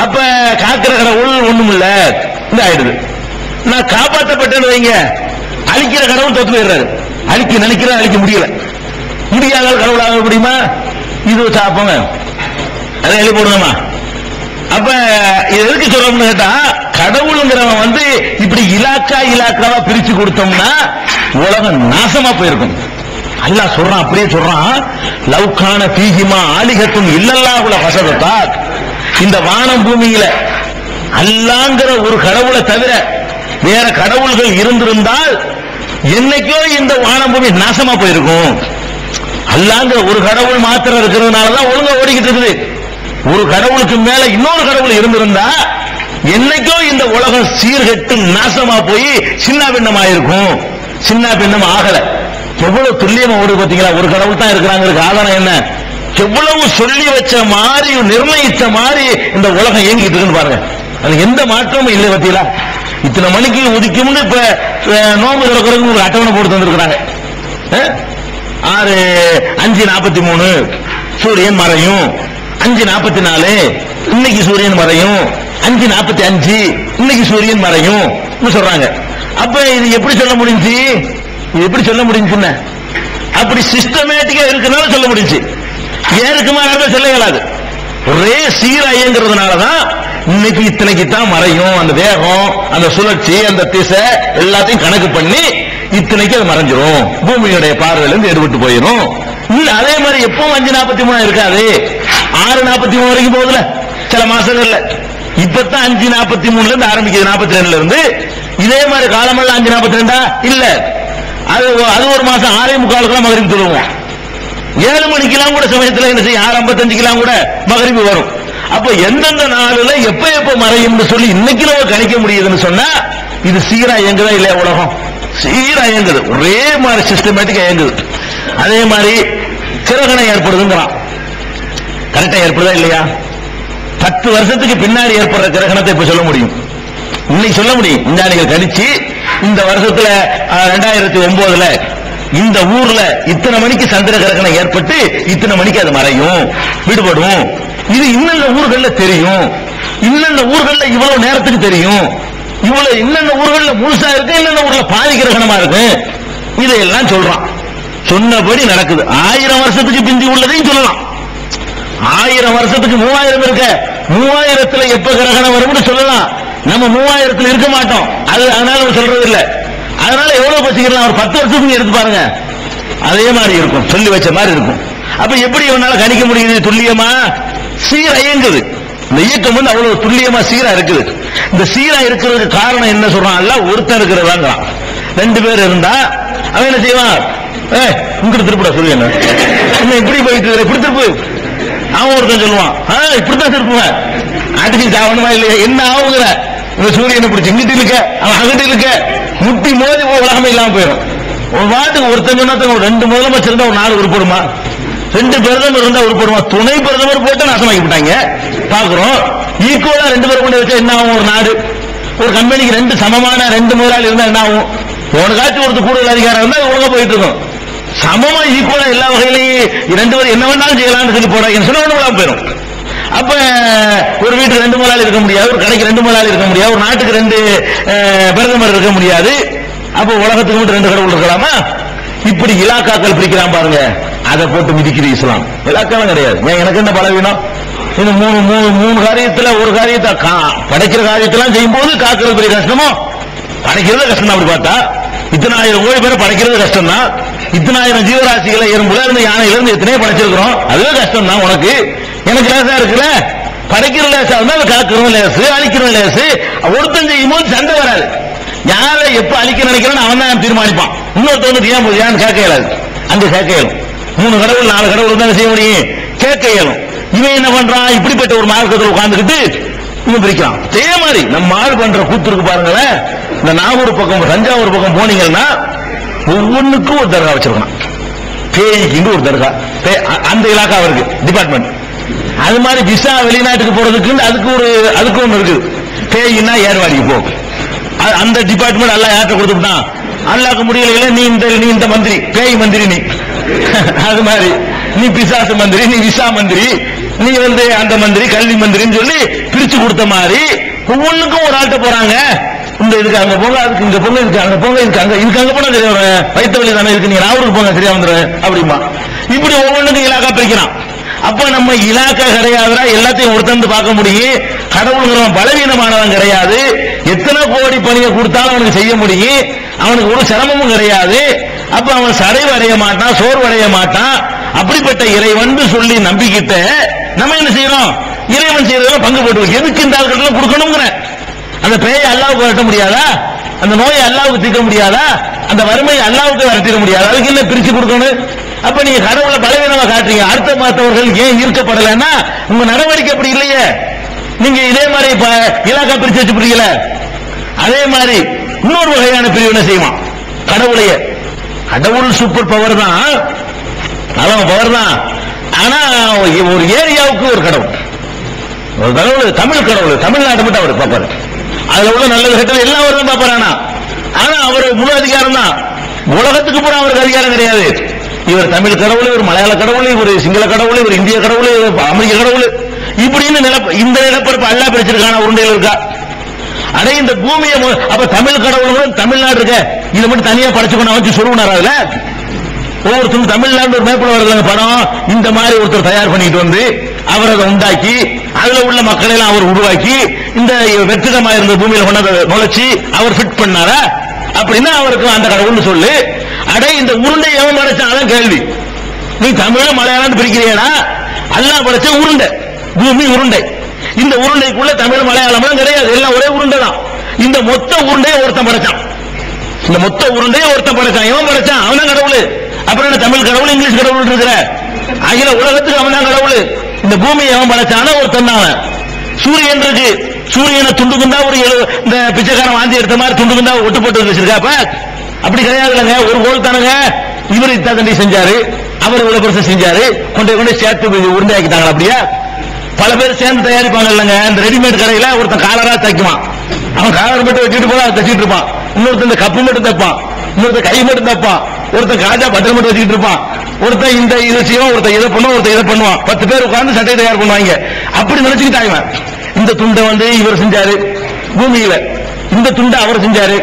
அப்ப காக்கிற கடவுள் ஒண்ணும் இல்ல இந்த ஆயிடுது. நான் காப்பாற்றப்பட்டேன்னு வைங்க, அழிக்கிற கடவுள் தோத்து போயிடுறாரு. அழிக்க நினைக்கிற அழிக்க முடியல, முடியாத கடவுளாக முடியுமா? இது சாப்பங்க அதை எழுதி போடுங்கம்மா. அப்ப இது எதுக்கு சொல்றோம்னு கேட்டா, கடவுளுங்கிறவன் வந்து இப்படி இலாக்காவா பிரிச்சு கொடுத்தோம்னா உலகம் நாசமா போயிருக்கும். அல்லாஹ் சொல்றான், அப்படியே சொல்றான், லவ்கான பீஹிமா ஆலிகத்தும் இல்லல்லாஹுல ஃபஸததா. இந்த வானம் பூமியில அல்லாஹ்ங்கிற ஒரு கடவுளை தவிர வேற கடவுள்கள் இருந்திருந்தால் என்னைக்கோ இந்த வானம் பூமி நாசமா போயிருக்கும். அல்லாஹ்ங்கிற ஒரு கடவுள் மாத்திரம் இருக்கிறதுனாலதான் ஒழுங்கா ஓடிக்கிட்டு இருக்குது. ஒரு கடவுளுக்கு மேல இன்னொரு கடவுள் இருந்திருந்தா என்னைக்கோ இந்த உலகம் சீர்கெட்டு நாசமா போய் சின்ன பின்னமாயிருக்கும். சின்ன பின்னம் ஆகல. எவ்வளவு துல்லியமா ஓடு பாத்தீங்களா? ஒரு கடவுள் தான் இருக்கிறாங்க. ஆதாரம் என்ன? எவ்வளவு சொல்லி வச்ச மாதிரி நிர்ணயித்த மாதிரி இந்த உலகம் இயங்கிட்டு இருக்குன்னு பாருங்க. அது எந்த மாற்றமும் இல்லை பத்தியில. இத்தனை மணிக்கு உதிக்கும்னு இப்ப நோம்பு திறக்கிறதுக்கு ஒரு அட்டவணை போட்டு தந்திருக்கிறாங்க. 5:43 சூரியன் மறையும், 5:44 இன்னைக்கு சூரியன் மறையும், 5:45 இன்னைக்கு சூரியன் மறையும் சொல்றாங்க. அப்ப இது எப்படி சொல்ல முடிஞ்சு? இது எப்படி சொல்ல முடிஞ்சுன்னு அப்படி சிஸ்டமேட்டிக்கா இருக்கிறதுனால சொல்ல முடிஞ்சு. ஏருக்கு மாறாக சொல்ல இயலாது. ஒரே சீரா இயங்குறதுனாலதான் இன்னைக்கு இத்தனைக்கு தான் மறையும். அந்த வேகம், அந்த சுழற்சி, அந்த திசை எல்லாத்தையும் கணக்கு பண்ணி இத்தனைக்கு அது மறைஞ்சிரும், பூமியுடைய பார்வையில இருந்து எடுபட்டு போயிடும். இல்ல அதே மாதிரி எப்பவும் 5:43 இருக்காது, 6:43 வரைக்கும் போகுதுல சில மாசங்கள்ல. இப்பதான் 5:43 இருந்து ஆரம்பிக்குது, 42 இருந்து. இதே மாதிரி காலமெல்லாம் 5:42 இல்ல. அது ஒரு மாசம் 6:45 மகரிப் சொல்லுவோம். 7 மணிக்கெல்லாம் கூட சமயத்தில் என்ன செய்யும், 6:55 கூட மகரிப் வரும். அப்ப எந்தெந்த நாளில் எப்ப மறையும் சொல்லி இன்னைக்கு நம்ம கணிக்க முடியுதுன்னு சொன்னா இது சீரா இயங்குதா இல்லையா? உலகம் சீரா இயங்குது, ஒரே மாதிரி சிஸ்டமேட்டிக்கா இயங்குது. அதே மாதிரி கிரகணம் ஏற்படுதுங்கிறான். கரெக்டா ஏற்படுதா இல்லையா? 10 வருஷத்துக்கு பின்னாடி ஏற்படுற கிரகணத்தை இப்ப சொல்ல முடியும், இன்னைக்கு சொல்ல முடியும். விஞ்ஞானிகள் கணிச்சு இந்த வருஷத்துல 2009 இந்த ஊர்ல இத்தனை மணிக்கு சந்திர கிரகணம் ஏற்பட்டு இத்தனை மணிக்கு அது மறையும், விடுபடும். இது இன்னென்ன ஊர்கள்ல தெரியும், இன்னென்ன ஊர்கள்ல இவ்வளவு நேரத்துக்கு தெரியும், இவ்வளவு இன்னென்ன ஊர்கள்ல முழுசா இருக்கு, இன்னென்ன ஊர்ல பாதி கிரகணமா இருக்கு, இதையெல்லாம் சொல்றான். சொன்னபடி நடக்குது. 1000 வருஷத்துக்கு பிந்தி உள்ளதையும் சொல்லலாம். 1000 வருஷத்துக்கு 3000 இருக்க, 3000த்துல எப்ப கிரகணம் வரும்னு சொல்லலாம். நம்ம 3000த்துல இருக்க மாட்டோம், அதனால சொல்றது இல்ல. அதனால எவ்வளவு பசிக்கலாம், ஒரு 10 வருஷத்துக்கு எடுத்து பாருங்க, அதே மாதிரி இருக்கும், சொல்லி வச்ச மாதிரி இருக்கும். அப்ப எப்படி இவனால கணிக்க முடியுது துல்லியமா? சீரா இயங்குது. இந்த இயக்கம் வந்து அவ்வளவு துல்லியமா சீரா இருக்குது. இந்த சீரா இருக்கிறதுக்கு காரணம் என்ன சொல்றான்? அல்ல ஒருத்தர் இருக்கிறதாங்கிறான். 2 பேர் இருந்தா அவன் என்ன செய்வான்? இங்கிட்டு திருப்பட சொல்லு, என்ன இப்படி போயிட்டு இப்படி திருப்பு. அவன் ஒருத்தன் சொல்லுவான், இப்படித்தான் திருப்புவேன், அடிச்சு சாவணுமா இல்லையா? என்ன ஆகுங்கிற சூரியனை பிடிச்சி இங்கிட்டு இருக்க, அவன் அங்கிட்டு இருக்க, முட்டி மோதி உலகமே இல்லாம போயிடும். ஒரு வாட்டுக்கு ஒருத்தன் சொன்னா 2 முதலமைச்சர் இருந்தா ஒரு 4 உருப்படுமா? 2 பிரதமர் இருந்தா உருப்படுமா? துணை பிரதமர் போட்டு நாசமாக்கி விட்டாங்க. பாக்குறோம், ஈக்குவலா 2 பேர் கொண்டு வச்சா என்ன ஆகும்? ஒரு நாடு, ஒரு கம்பெனிக்கு 2 சமமான 2 முதலாளி இருந்தா என்ன ஆகும்? உனக்காச்சும் ஒருத்தர் கூடுதல் அதிகாரம் இருந்தா ஒழுங்கா போயிட்டு இருக்கும். சமமா ஈக்குவலா எல்லா வகையிலையும் 2 பேர் என்ன வேணாலும் செய்யலாம்னு சொல்லி போறாங்க, சொன்ன ஒண்ணு போயிடும். அப்ப ஒரு வீட்டுக்கு 2 முதலாளி இருக்க முடியாது, ஒரு கடைக்கு 2 முதலாளி இருக்க முடியாது, ஒரு நாட்டுக்கு 2 பிரதமர் இருக்க முடியாது. அப்ப உலகத்துக்கு மட்டும் 2 கடவுள் இருக்கலாமா? இப்படி இலாக்காக்கள் பிரிக்கிறான் பாருங்க, அதை போட்டு மிதிக்கிற இஸ்லாம். இலாக்காலாம் கிடையாது. எனக்கு என்ன பலவீனம்? இந்த மூணு காரியத்துல ஒரு காரியத்தை படைக்கிற காரியத்தெல்லாம் செய்யும் போது காக்கிறது பெரிய கஷ்டமோ? படைக்கிறது கஷ்டம் தான். அப்படி பார்த்தா 10,000 கோடி பேரை படைக்கிறது கஷ்டம் தான். 10,000 ஜீவராசிகளை எறும்புல இருந்து யானையில இருந்து எத்தனையோ படைச்சிருக்கிறோம், அதுவே கஷ்டம் தான். உனக்கு எனக்கு லேசா இருக்குல்ல, படைக்கிற லேசா இருந்தா காக்கிறோம் லேசு, அழிக்கிறோம் லேசு. ஒருத்தன் செய்யும் போது சண்டை வராது. யாரை எப்ப அழிக்க நினைக்கிறான்னு அவன் தான் தீர்மானிப்பான். இன்னொருத்தவங்க ஏன் கேட்க இயலாது, அங்க கேட்க இயலும். 3 கடவுள் 4 கடவுள் தான் செய்ய முடியும், கேட்க இயலும். இவன் என்ன பண்றான்? இப்படிப்பட்ட ஒரு மார்க்கத்தில் உட்கார்ந்துக்கிட்டு இவன் பிரிக்கிறான். அதே மாதிரி நம்ம ஆள் பண்ற கூத்துருக்கு பாருங்களேன். இந்த நாகூர் பக்கம் தஞ்சாவூர் பக்கம் போனீங்கன்னா ஒவ்வொன்றுக்கும் ஒரு தர்கா வச்சிருக்கணும். பேய்க்கு ஒரு தர்கா, அந்த இலாக்கா இருக்கு டிபார்ட்மெண்ட். அது மாதிரி விசா வெளிநாட்டுக்கு போறதுக்கு அதுக்கு ஒண்ணு இருக்குது. பேயின்னா ஏர்வாடிக்கு போ, அந்த டிபார்ட்மெண்ட் எல்லாம் யார்கிட்ட கொடுத்துட்டான்? அல்லாஹ்க்கு முடியல, நீ இந்த மந்திரி, பேய் மந்திரி, நீ அது மாதிரி நீ பிசாசு மந்திரி, நீ விசா மந்திரி, நீ அந்த மந்திரி கல்வி மந்திரின்னு சொல்லி பிரிச்சு கொடுத்த மாதிரி ஒவ்வொன்றுக்கும் ஒரு ஆள்கிட்ட போறாங்க. இந்த இதுக்கு அங்க போங்க, அதுக்கு இங்க போங்க, இதுக்கு அங்க போங்க, இதுக்கு அங்க போனா சரியா வரும், வயிற்று வலி தானே இருக்கு, நீங்க நாவூருக்கு போங்க சரியா வந்துடும் அப்படிமா. இப்படி ஒவ்வொன்றுக்கும் இலாக்கா பிரிக்கிறான். அப்ப நம்ம இலாக்கா கிடையாதுடா, எல்லாத்தையும் ஒருத்தந்து பார்க்க முடியும். கடவுளுங்கிறவன் பலவீனமானவன் கிடையாது. எத்தனை கோடி பணியை கொடுத்தாலும் அவனுக்கு செய்ய முடியும். அவனுக்கு ஒரு சிரமமும் கிடையாது. அப்ப அவன் சடைவு அடைய மாட்டான், சோர்வடைய மாட்டான். அப்படிப்பட்ட இறைவன் சொல்லி நம்பிக்கிட்ட நம்ம என்ன செய்யறோம்? இறைவன் செய்யறதுல பங்கு போட்டு எதுக்கு இந்த ஆட்கள் கொடுக்கணுங்கிற அந்த பேயை அல்லாவுக்கு வரட்ட முடியாதா? அந்த நோயை அல்லாவுக்கு தீர்க்க முடியாதா? அந்த வறுமையை அல்லாவுக்கு வரட்டிட முடியாது. அதுக்கு என்ன பிரிச்சு கொடுக்கணும்? அப்ப நீங்க கடவுளை பலவீனமா காட்டுறீங்க. அடுத்த பார்த்தவர்கள் ஏன் ஈர்க்கப்படலைன்னா உங்க நடவடிக்கை அப்படி இல்லையே. நீங்க இதே மாதிரி இலாக்கா பிரிச்சு வச்சு புரியல. அதே மாதிரி இன்னொரு வகையான பிரிவு என்ன செய்வான்? கடவுளையே, கடவுள் சூப்பர் பவர் தான், அவன் பவர் தான். ஆனா ஒரு ஏரியாவுக்கு ஒரு கடவுள், ஒரு கடவுள், தமிழ் கடவுள், தமிழ்நாட்டை மட்டும் அவர் பார்ப்பாரு. அதுல உள்ள நல்லது கெட்டது எல்லாம் அவர் தான் பார்ப்பாரு. ஆனா அவர் முழு அதிகாரம் தான். உலகத்துக்கு பூரா அவருக்கு அதிகாரம் கிடையாது. இவர் தமிழ் கடவுள், இவர் மலையாள கடவுள், இவர் சிங்கள கடவுள், இவர் இந்திய கடவுள், அமெரிக்க கடவுள், இப்படின்னு இந்த நிலப்பரப்பு அல்லா பிரிச்சிருக்கான உருண்டையில் இருக்கா? அடே இந்த பூமியை அப்ப தமிழ் கடவுள் தமிழ்நாடு இருக்க இதை மட்டும் தனியா படைச்சுக்கணும் வச்சு சொல்லுவார். அதுல ஒவ்வொருத்தரும் தமிழ்நாடு ஒரு மேப்பில் வருது படம். இந்த மாதிரி ஒருத்தர் தயார் பண்ணிட்டு வந்து அவர் அதை உண்டாக்கி அதுல உள்ள மக்களை எல்லாம் அவர் உருவாக்கி இந்த வெற்றிடமா இருந்த பூமியில கொண்டாந்து நுழைச்சி அவர் ஃபிட் பண்ணாரா? அப்படின்னா அவருக்கு அந்த கடவுள்னு சொல்லு. அடே இந்த உருண்டை எவன் படைச்சான்? அதான் கேள்வி. நீ தமிழ மலையாளம் பிரிக்கிறீடா? அல்லாஹ் படைச்ச உருண்டை, பூமி உருண்டை. இந்த உருண்டைக்குள்ள தமிழ் மலையாளம் கிடையாது, எல்லாம் ஒரே உருண்டை தான். இந்த மொத்த உருண்டையை ஒருத்தன் படைச்சான். இந்த மொத்த உருண்டையை ஒருத்தன் படைச்சான். எவன் படைச்சான்? அவன் தான் கடவுள். அப்புறம் என்ன தமிழ் கடவுள், இங்கிலீஷ் கடவுள் இருக்கிற அகில உலகத்துக்கு அவன் தான் கடவுள். இந்த பூமியை எவன் படைச்சான ஒருத்தன் தான். சூரியன் இருக்கு, சூரியனை துண்டு துண்டா ஒரு இந்த பிச்சைக்காரன் வாந்தி எடுத்த மாதிரி துண்டு துண்டா ஒட்டு போட்டு வச்சிருக்காப்ப அப்படி கிடையாது இல்லைங்க. ஒரு கோல் தானுங்க. இவர் இத்தனை செஞ்சாரு, அவர் இவ்வளவு பெருசு செஞ்சாரு, கொண்டு சேர்த்து உருண்டையாக்கிட்டாங்க. அப்படியா? பல பேர் சேர்ந்து தயாரிப்பாங்க இல்லைங்க. இந்த ரெடிமேட் கடையில ஒருத்தன் காலரா தைக்குவான். அவன் காலர் மட்டும் வச்சுட்டு போல தச்சிட்டு இருப்பான். இன்னொருத்தன் இந்த கப்பு மட்டும் தைப்பான், இன்னொருத்தன் கை மட்டும் தைப்பான், ஒருத்தன் காஜா பட்டல் மட்டும் வச்சுட்டு இருப்பான், ஒருத்தன் இந்த இதை செய்வான், ஒருத்தன் இதை பண்ணுவான், ஒருத்தன் இதை பண்ணுவான். 10 பேர் உட்கார்ந்து சட்டை தயார் பண்ணுவாங்க. அப்படி நினைச்சுக்கிட்டாங்க. இந்த துண்டை இவர் செஞ்சாரு பூமியில, இந்த துண்டை அவர் செஞ்சாரு,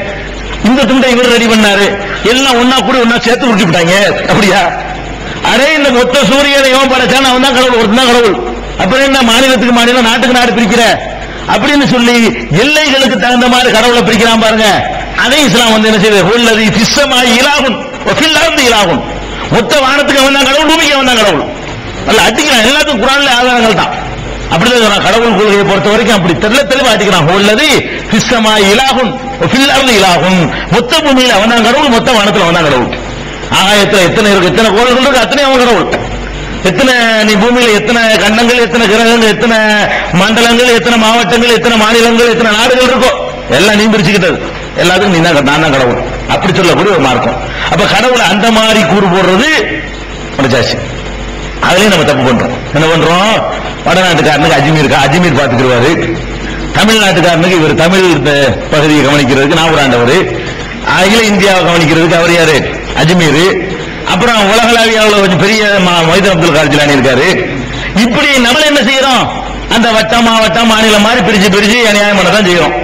இந்த துண்டை இவர் ரெடி பண்ணாரு, எல்லாம் ஒன்னா கூட ஒன்னா சேர்த்து முடிச்சு விட்டாங்க. அப்படியா? அடே இந்த மொத்த சூரியனை எவன் படைச்சான்? அவன் தான் கடவுள், ஒருத்தன் தான் கடவுள். அப்புறம் என்ன மாநிலத்துக்கு மாநிலம், நாட்டுக்கு நாடு பிரிக்கிற அப்படின்னு சொல்லி எல்லைகளுக்கு தகுந்த மாதிரி கடவுளை பிரிக்கிறான் பாருங்க. அதே இஸ்லாம் என்ன செய்யுது? உள்ளது பிஸ்ஸமாய் இலாகுன் வஃபில்லார்தி இலாகுன். மொத்த வானத்துக்கு அவன் தான் கடவுள், பூமிக்கு அவன் தான் கடவுள். அல்ல அடிக்கிறான். எல்லாத்துக்கும் குர்ஆன்ல ஆதாரங்கள் தான். அப்படிதான் கடவுள் கொள்கையை பொறுத்த வரைக்கும் அப்படி தெளிவா அடிக்கிறான். உள்ளது பிஸ்ஸமாய் இலாகுன் வஃபில்லார்தி இலாகுன். மொத்த பூமியில அவன் தான் கடவுள், மொத்த வானத்துல அவன் தான் கடவுள். ஆகாயத்துல எத்தனை இருக்கு, எத்தனை கோள்கள் இருக்கு, அத்தனை அவன் கடவுள். எத்தனை நீ பூமியில எத்தனை கண்டங்கள், எத்தனை கிரகங்கள், எத்தனை மண்டலங்கள், எத்தனை மாவட்டங்கள், எத்தனை மாநிலங்கள், எத்தனை நாடுகள் இருக்கோ எல்லாம் நீ பிரிச்சுக்கிட்டது. எல்லாத்துக்கும் நீ தான், நான் தான் கடவுள். அப்படி சொல்லக்கூடிய ஒரு மார்க்கம். அப்ப கடவுளை அந்த மாதிரி கூறு போடுறது ஜாஸ்தி. அதுலயும் நம்ம தப்பு பண்றோம். என்ன பண்றோம்? வடநாட்டுக்காரனுக்கு அஜ்மீர் பார்த்துக்கிடுவாரு, தமிழ்நாட்டுக்காரனுக்கு இவர் தமிழ் பகுதியை கவனிக்கிறதுக்கு நாவூராண்டவர், அகில இந்தியாவை கவனிக்கிறதுக்கு அவர் யாரு? அஜ்மீர். அப்புறம் உலகளாவியாவில் கொஞ்சம் பெரிய மொய்தீன் அப்துல் காதர் ஜிலானி இருக்காரு. இப்படி நம்ம என்ன செய்யறோம்? அந்த வட்டம் மாவட்டம் மாநிலம் மாதிரி பிரிச்சு அநியாயமானதான் செய்யறோம்.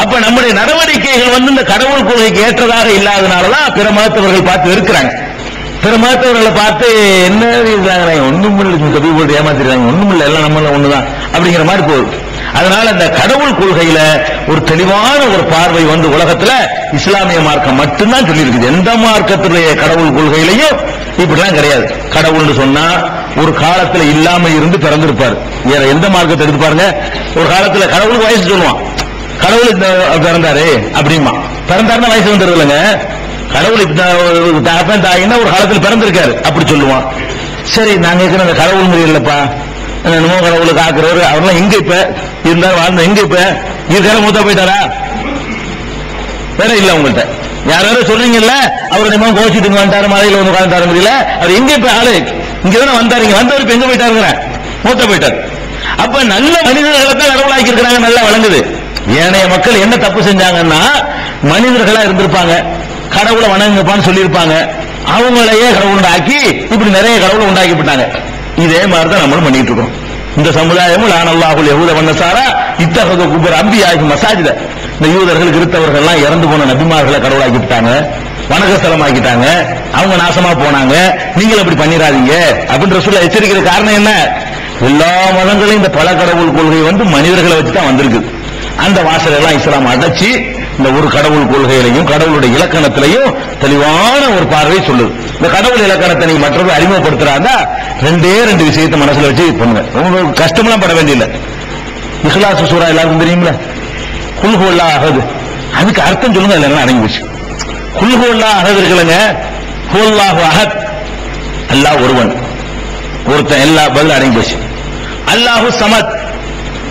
அப்ப நம்முடைய நடவடிக்கைகள் இந்த கடவுள் கொள்கைக்கு ஏற்றதாக இல்லாதனாலதான் பிற மதத்தவர்கள் பார்த்து இருக்கிறாங்க. பிற மதத்தவர்களை பார்த்து என்ன ஒண்ணும் இல்லை, ஏமாத்திருக்காங்க, ஒண்ணும் இல்லை, எல்லாம் நம்மள ஒண்ணுதான் அப்படிங்கிற மாதிரி போகுது. அதனால இந்த கடவுள் கொள்கையில ஒரு தெளிவான ஒரு பார்வை உலகத்துல இஸ்லாமிய மார்க்கம் மட்டும்தான் சொல்லி இருக்குது. எந்த மார்க்கத்துடைய கடவுள் கொள்கையிலையும் இப்படிலாம் கிடையாது. கடவுள்னு சொன்னா ஒரு காலத்துல இல்லாம இருந்து பிறந்திருப்பாரு. வேற எந்த மார்க்கத்தை எடுத்து பாருங்க. ஒரு காலத்துல கடவுளுக்கு வயசு சொல்லுவான், கடவுள் பிறந்தாரு அப்படிமா. பிறந்தாருன்னா வயசு வந்துருது இல்லைங்க. கடவுள் தாயின்னா ஒரு காலத்தில் பிறந்திருக்காரு அப்படி சொல்லுவான். சரி, நாங்க இருக்கிற கடவுள் முறை இல்லப்பா, என்னமோ கடவுளுக்கு ஆக்குறவர் அவர்லாம் எங்க இப்ப இருந்தாலும் வாழ்ந்த எங்க இப்ப இருக்காரு? மூத்தா போயிட்டாரா? வேற இல்ல உங்கள்கிட்ட யாரும் சொல்றீங்கல்ல, அவருடைய மகன் கோச்சிட்டு வந்துட்டாரு, மலையில வந்து உட்கார்ந்தாரு முடியல, அவர் எங்க இப்ப ஆளு? இங்கதானே வந்தாருங்க, வந்தவர் இப்ப எங்க போயிட்டாருங்கிற? மூத்த போயிட்டார். அப்ப நல்ல மனிதர்களை தான் கடவுளாக்கி இருக்கிறாங்க, நல்லா வழங்குது. ஏனைய மக்கள் என்ன தப்பு செஞ்சாங்கன்னா மனிதர்களா இருந்திருப்பாங்க, கடவுளை வணங்குப்பான்னு சொல்லியிருப்பாங்க. அவங்களையே கடவுள் உண்டாக்கி இப்படி நிறைய கடவுளை உண்டாக்கிவிட்டாங்க. இதே மாதிரி தான் நம்மளும் பண்ணிட்டு இருக்கோம். இந்த சமுதாயமும் லானல்லாஹுல் யஹூத வன்னசாரா இத்தஹது குபர் அம்பியாஹி மசாஜித. இந்த யூதர்கள் கிறிஸ்தவர்கள் எல்லாம் இறந்து போன நபிமார்களை கடவுளாக்கி விட்டாங்க, வணக்கஸ்தலமாக்கிட்டாங்க. அவங்க நாசமா போனாங்க. நீங்கள் அப்படி பண்ணிடாதீங்க அப்படின்னு ரசூலுல்லாஹ் எச்சரிக்கிற காரணம் என்ன? எல்லா மதங்களையும் இந்த பல கடவுள் கொள்கை மனிதர்களை வச்சு தான் வந்திருக்கு. அந்த வாசலெல்லாம் இஸ்லாம் அடைச்சி இந்த ஒரு கடவுள் கொள்கையிலையும் கடவுளுடைய இலக்கணத்திலையும் தெளிவான ஒரு பார்வை சொல்லுது. இந்த கடவுள் இலக்கணத்தை நீங்க மற்றவர்கள் அறிமுகப்படுத்துறாங்க, ரெண்டு விஷயத்தை மனசுல வச்சு பண்ணுங்க. உங்களுக்கு கஷ்டம்லாம் பட வேண்டியதில்லை. இஹ்லாஸ் சூரா எல்லாருக்கும் தெரியுமில்ல, குல் ஹுவல்லாஹ் அஹத், அதுக்கு அர்த்தம் சொல்லுங்க. இல்லைன்னா அடங்கி போச்சு. குல் ஹுவல்லாஹ் அஹத் இருக்குல்லங்க, ஹுவல்லாஹு அஹத், அல்லாஹ் ஒருவன், ஒருத்தன், எல்லா பதில் அடங்கி போச்சு. அல்லாஹு சமத்,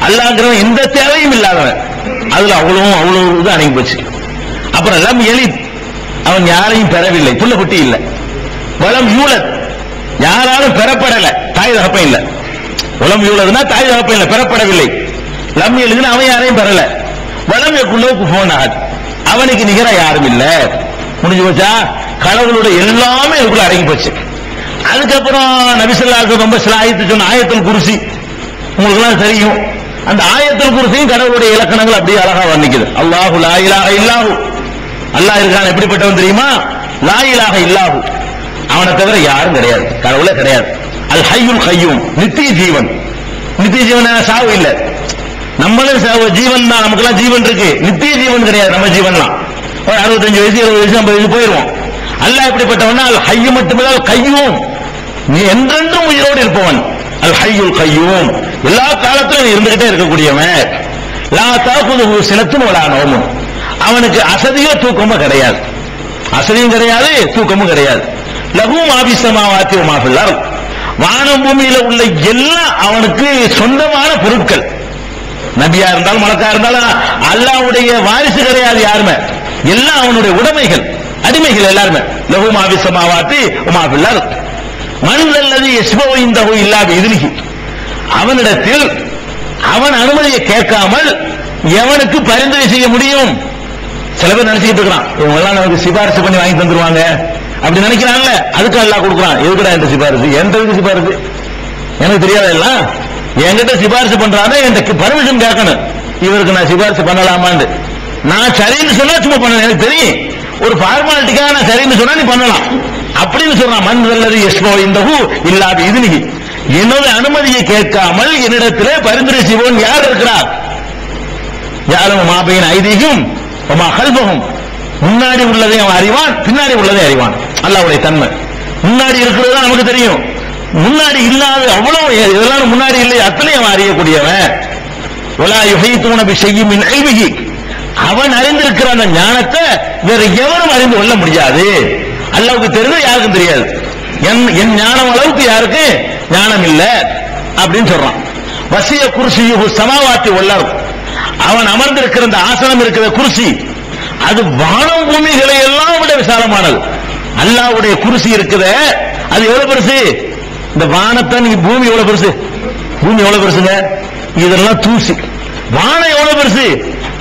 அல்லாஹ்ங்கிறவன் எந்த தேவையும் இல்லாதவன், அதுல அவ்வளவு இது அடங்கி போச்சு. அப்புறம் லம் யலித், அவன் யாரையும் பெறவில்லை, புள்ள குட்டி இல்லை. வலம் யூலத், யாராலும் பெறப்படல, தாய் தகப்பன் இல்ல. வலம் யூலத்னா தாய் தகப்பன் இல்ல, பெறப்படவில்லை. லம் யலித்னா அவன் யாரையும் பெறல. வலம் யகுல் குஃபுவன் அஹத், அவனுக்கு நிகரா யாரும் இல்ல. முடிஞ்சு போச்சா? கடவுளுடைய எல்லாமே இதுக்குள்ள அடங்கி போச்சு. அதுக்கப்புறம் நபி ஸல்லல்லாஹு அலைஹி வஸல்லம் ரொம்ப சிலாயித்து சொன்ன ஆயத்துல் குர்சி உங்களுக்கு எல்லாம் தெரியும். அந்த ஆயத்துல் குர்சியும் கடவுளுடைய இலக்கணங்கள் அப்படியே அழகா வர்ணிக்குது. அல்லாஹு லா இலாஹ இல்லாஹு, அல்லாஹ் இருக்கான் எப்படிப்பட்டவன் தெரியுமா? லா இலாஹ இல்லாஹு, அவனை தவிர யாரும் கிடையாது, கடவுளே கிடையாது. அல் ஹய்யுல் கய்யூம், நித்திய ஜீவன். நித்திய ஜீவன் சாவு இல்ல, நம்மளும் ஜீவன் தான், நமக்கெல்லாம் ஜீவன் இருக்கு. நித்திய ஜீவன் கிடையாது நம்ம ஜீவன்லாம். ஒரு 65 வயசு 70 வயசு 50 வயசு போயிருவோம். அல்லாஹ் எப்படிப்பட்டவன்? அல் ஹய்யு மட்டுமில்ல, அல் கய்யூம், நீ என்றென்றும் உயிரோடு இருப்பவன். அல் ஹய்யுல் கய்யூம், எல்லா காலத்திலும் இருந்துகிட்டே இருக்கக்கூடியவன். லா தாகுதுஹு சினத்துன் வலா நௌமுன், அவனுக்கு அசதியோ தூக்கமோ கிடையாது. அசதியும் கிடையாது, தூக்கமும் கிடையாது. லஹு மா ஃபிஸ் ஸமாவாத்தி வ மா ஃபில் அர்த், வானம் பூமியில உள்ள எல்லாம் அவனுக்கு சொந்தமான பொருட்கள். நபியா இருந்தாலும் மலக்கா இருந்தாலும் அல்லாஹ்வுடைய வாரிசு கிடையாது யாருமே, எல்லாம் அவனுடைய உடைமைகள், அடிமைகள் எல்லாருமே. லஹு மா ஃபிஸ் ஸமாவாத்தி வ மா ஃபில் அர்த் மன் அல்லதி யஸ்பவு இன்தஹு இல்லா பிஇذنஹி, அவனிடத்தில் அவன் அனுமதியை கேட்காமல் எவனுக்கு பரிந்துரை செய்ய முடியும்? சில பேர் நினைச்சுக்கிட்டு இருக்கிறான், இவங்க எல்லாம் நமக்கு சிபாரிசு பண்ணி வாங்கி தந்துருவாங்க அப்படி நினைக்கிறான்ல, அதுக்கு அல்லாஹ் கொடுக்குறான். எதுக்குடா இந்த சிபாரிசு? எந்த சிபாரிசு எனக்கு தெரியாத, எல்லாம் என்கிட்ட சிபாரிசு பண்றானே, என்கிட்ட பர்மிஷன் கேட்கணும், இவருக்கு நான் சிபாரிசு பண்ணலாமான்னு. நான் சரின்னு சொன்னா சும்மா பண்ண எனக்கு தெரியும், ஒரு ஃபார்மாலிட்டிக்காக நான் சரின்னு சொன்னா நீ பண்ணலாம் அப்படின்னு சொல்றான். மன் அல்லது யஸ்பவு இன்தஹு இல்லா பிஇذنஹி, என்னோட அனுமதியை கேட்காமல் என்னிடத்திலே பரிந்துரை செய்வோன் யார் இருக்கிறார்? யாரும் மா பைன ஐதீஹிம் வ மா கல்பஹும், முன்னாடி உள்ளதை அவன் அறிவான், பின்னாடி உள்ளதை அறிவான். அல்லாஹ்வுடைய தன்மை முன்னாடி இருக்கிறது தான் நமக்கு தெரியும், முன்னாடி இல்லாத அவ்வளவு இதெல்லாம் முன்னாடி இல்லை அத்தனை அவன் அறியக்கூடியவன். வலா யுஹீதுன பிஷைஇன் மின் இல்மிஹி, அவன் அறிந்திருக்கிற அந்த ஞானத்தை வேற எவரும் அறிந்து கொள்ள முடியாது. அல்லாஹ்வுக்கு தெரிஞ்சது யாருக்கும் தெரியாது. என் ஞானம் அளவுக்கு யாருக்கு ஞானம் இல்ல அப்படின்னு சொல்றான். வசிய குர்சியுஹு ஸமாவாத்தி வல் அர்த், அவன் அமர்ந்திருக்கிற அந்த ஆசனம் இருக்கிற குர்சி அது வானம் பூமிகளை எல்லாம் விட விசாலமானது. அல்லாஹ்வுடைய குர்சி இருக்குதே அது எவ்வளவு பெருசு? இந்த வானத்தை நீ பூமி எவ்வளவு பெருசு? பூமி எவ்வளவு பெருசுங்க? இதெல்லாம் தூசி. வானம் எவ்வளவு பெருசு?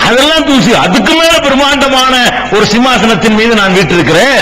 அதெல்லாம் தூசி. அதுக்கு மேல பிரம்மாண்டமான ஒரு சிம்மாசனத்தின் மீது நான் வீற்றிருக்கிறேன்.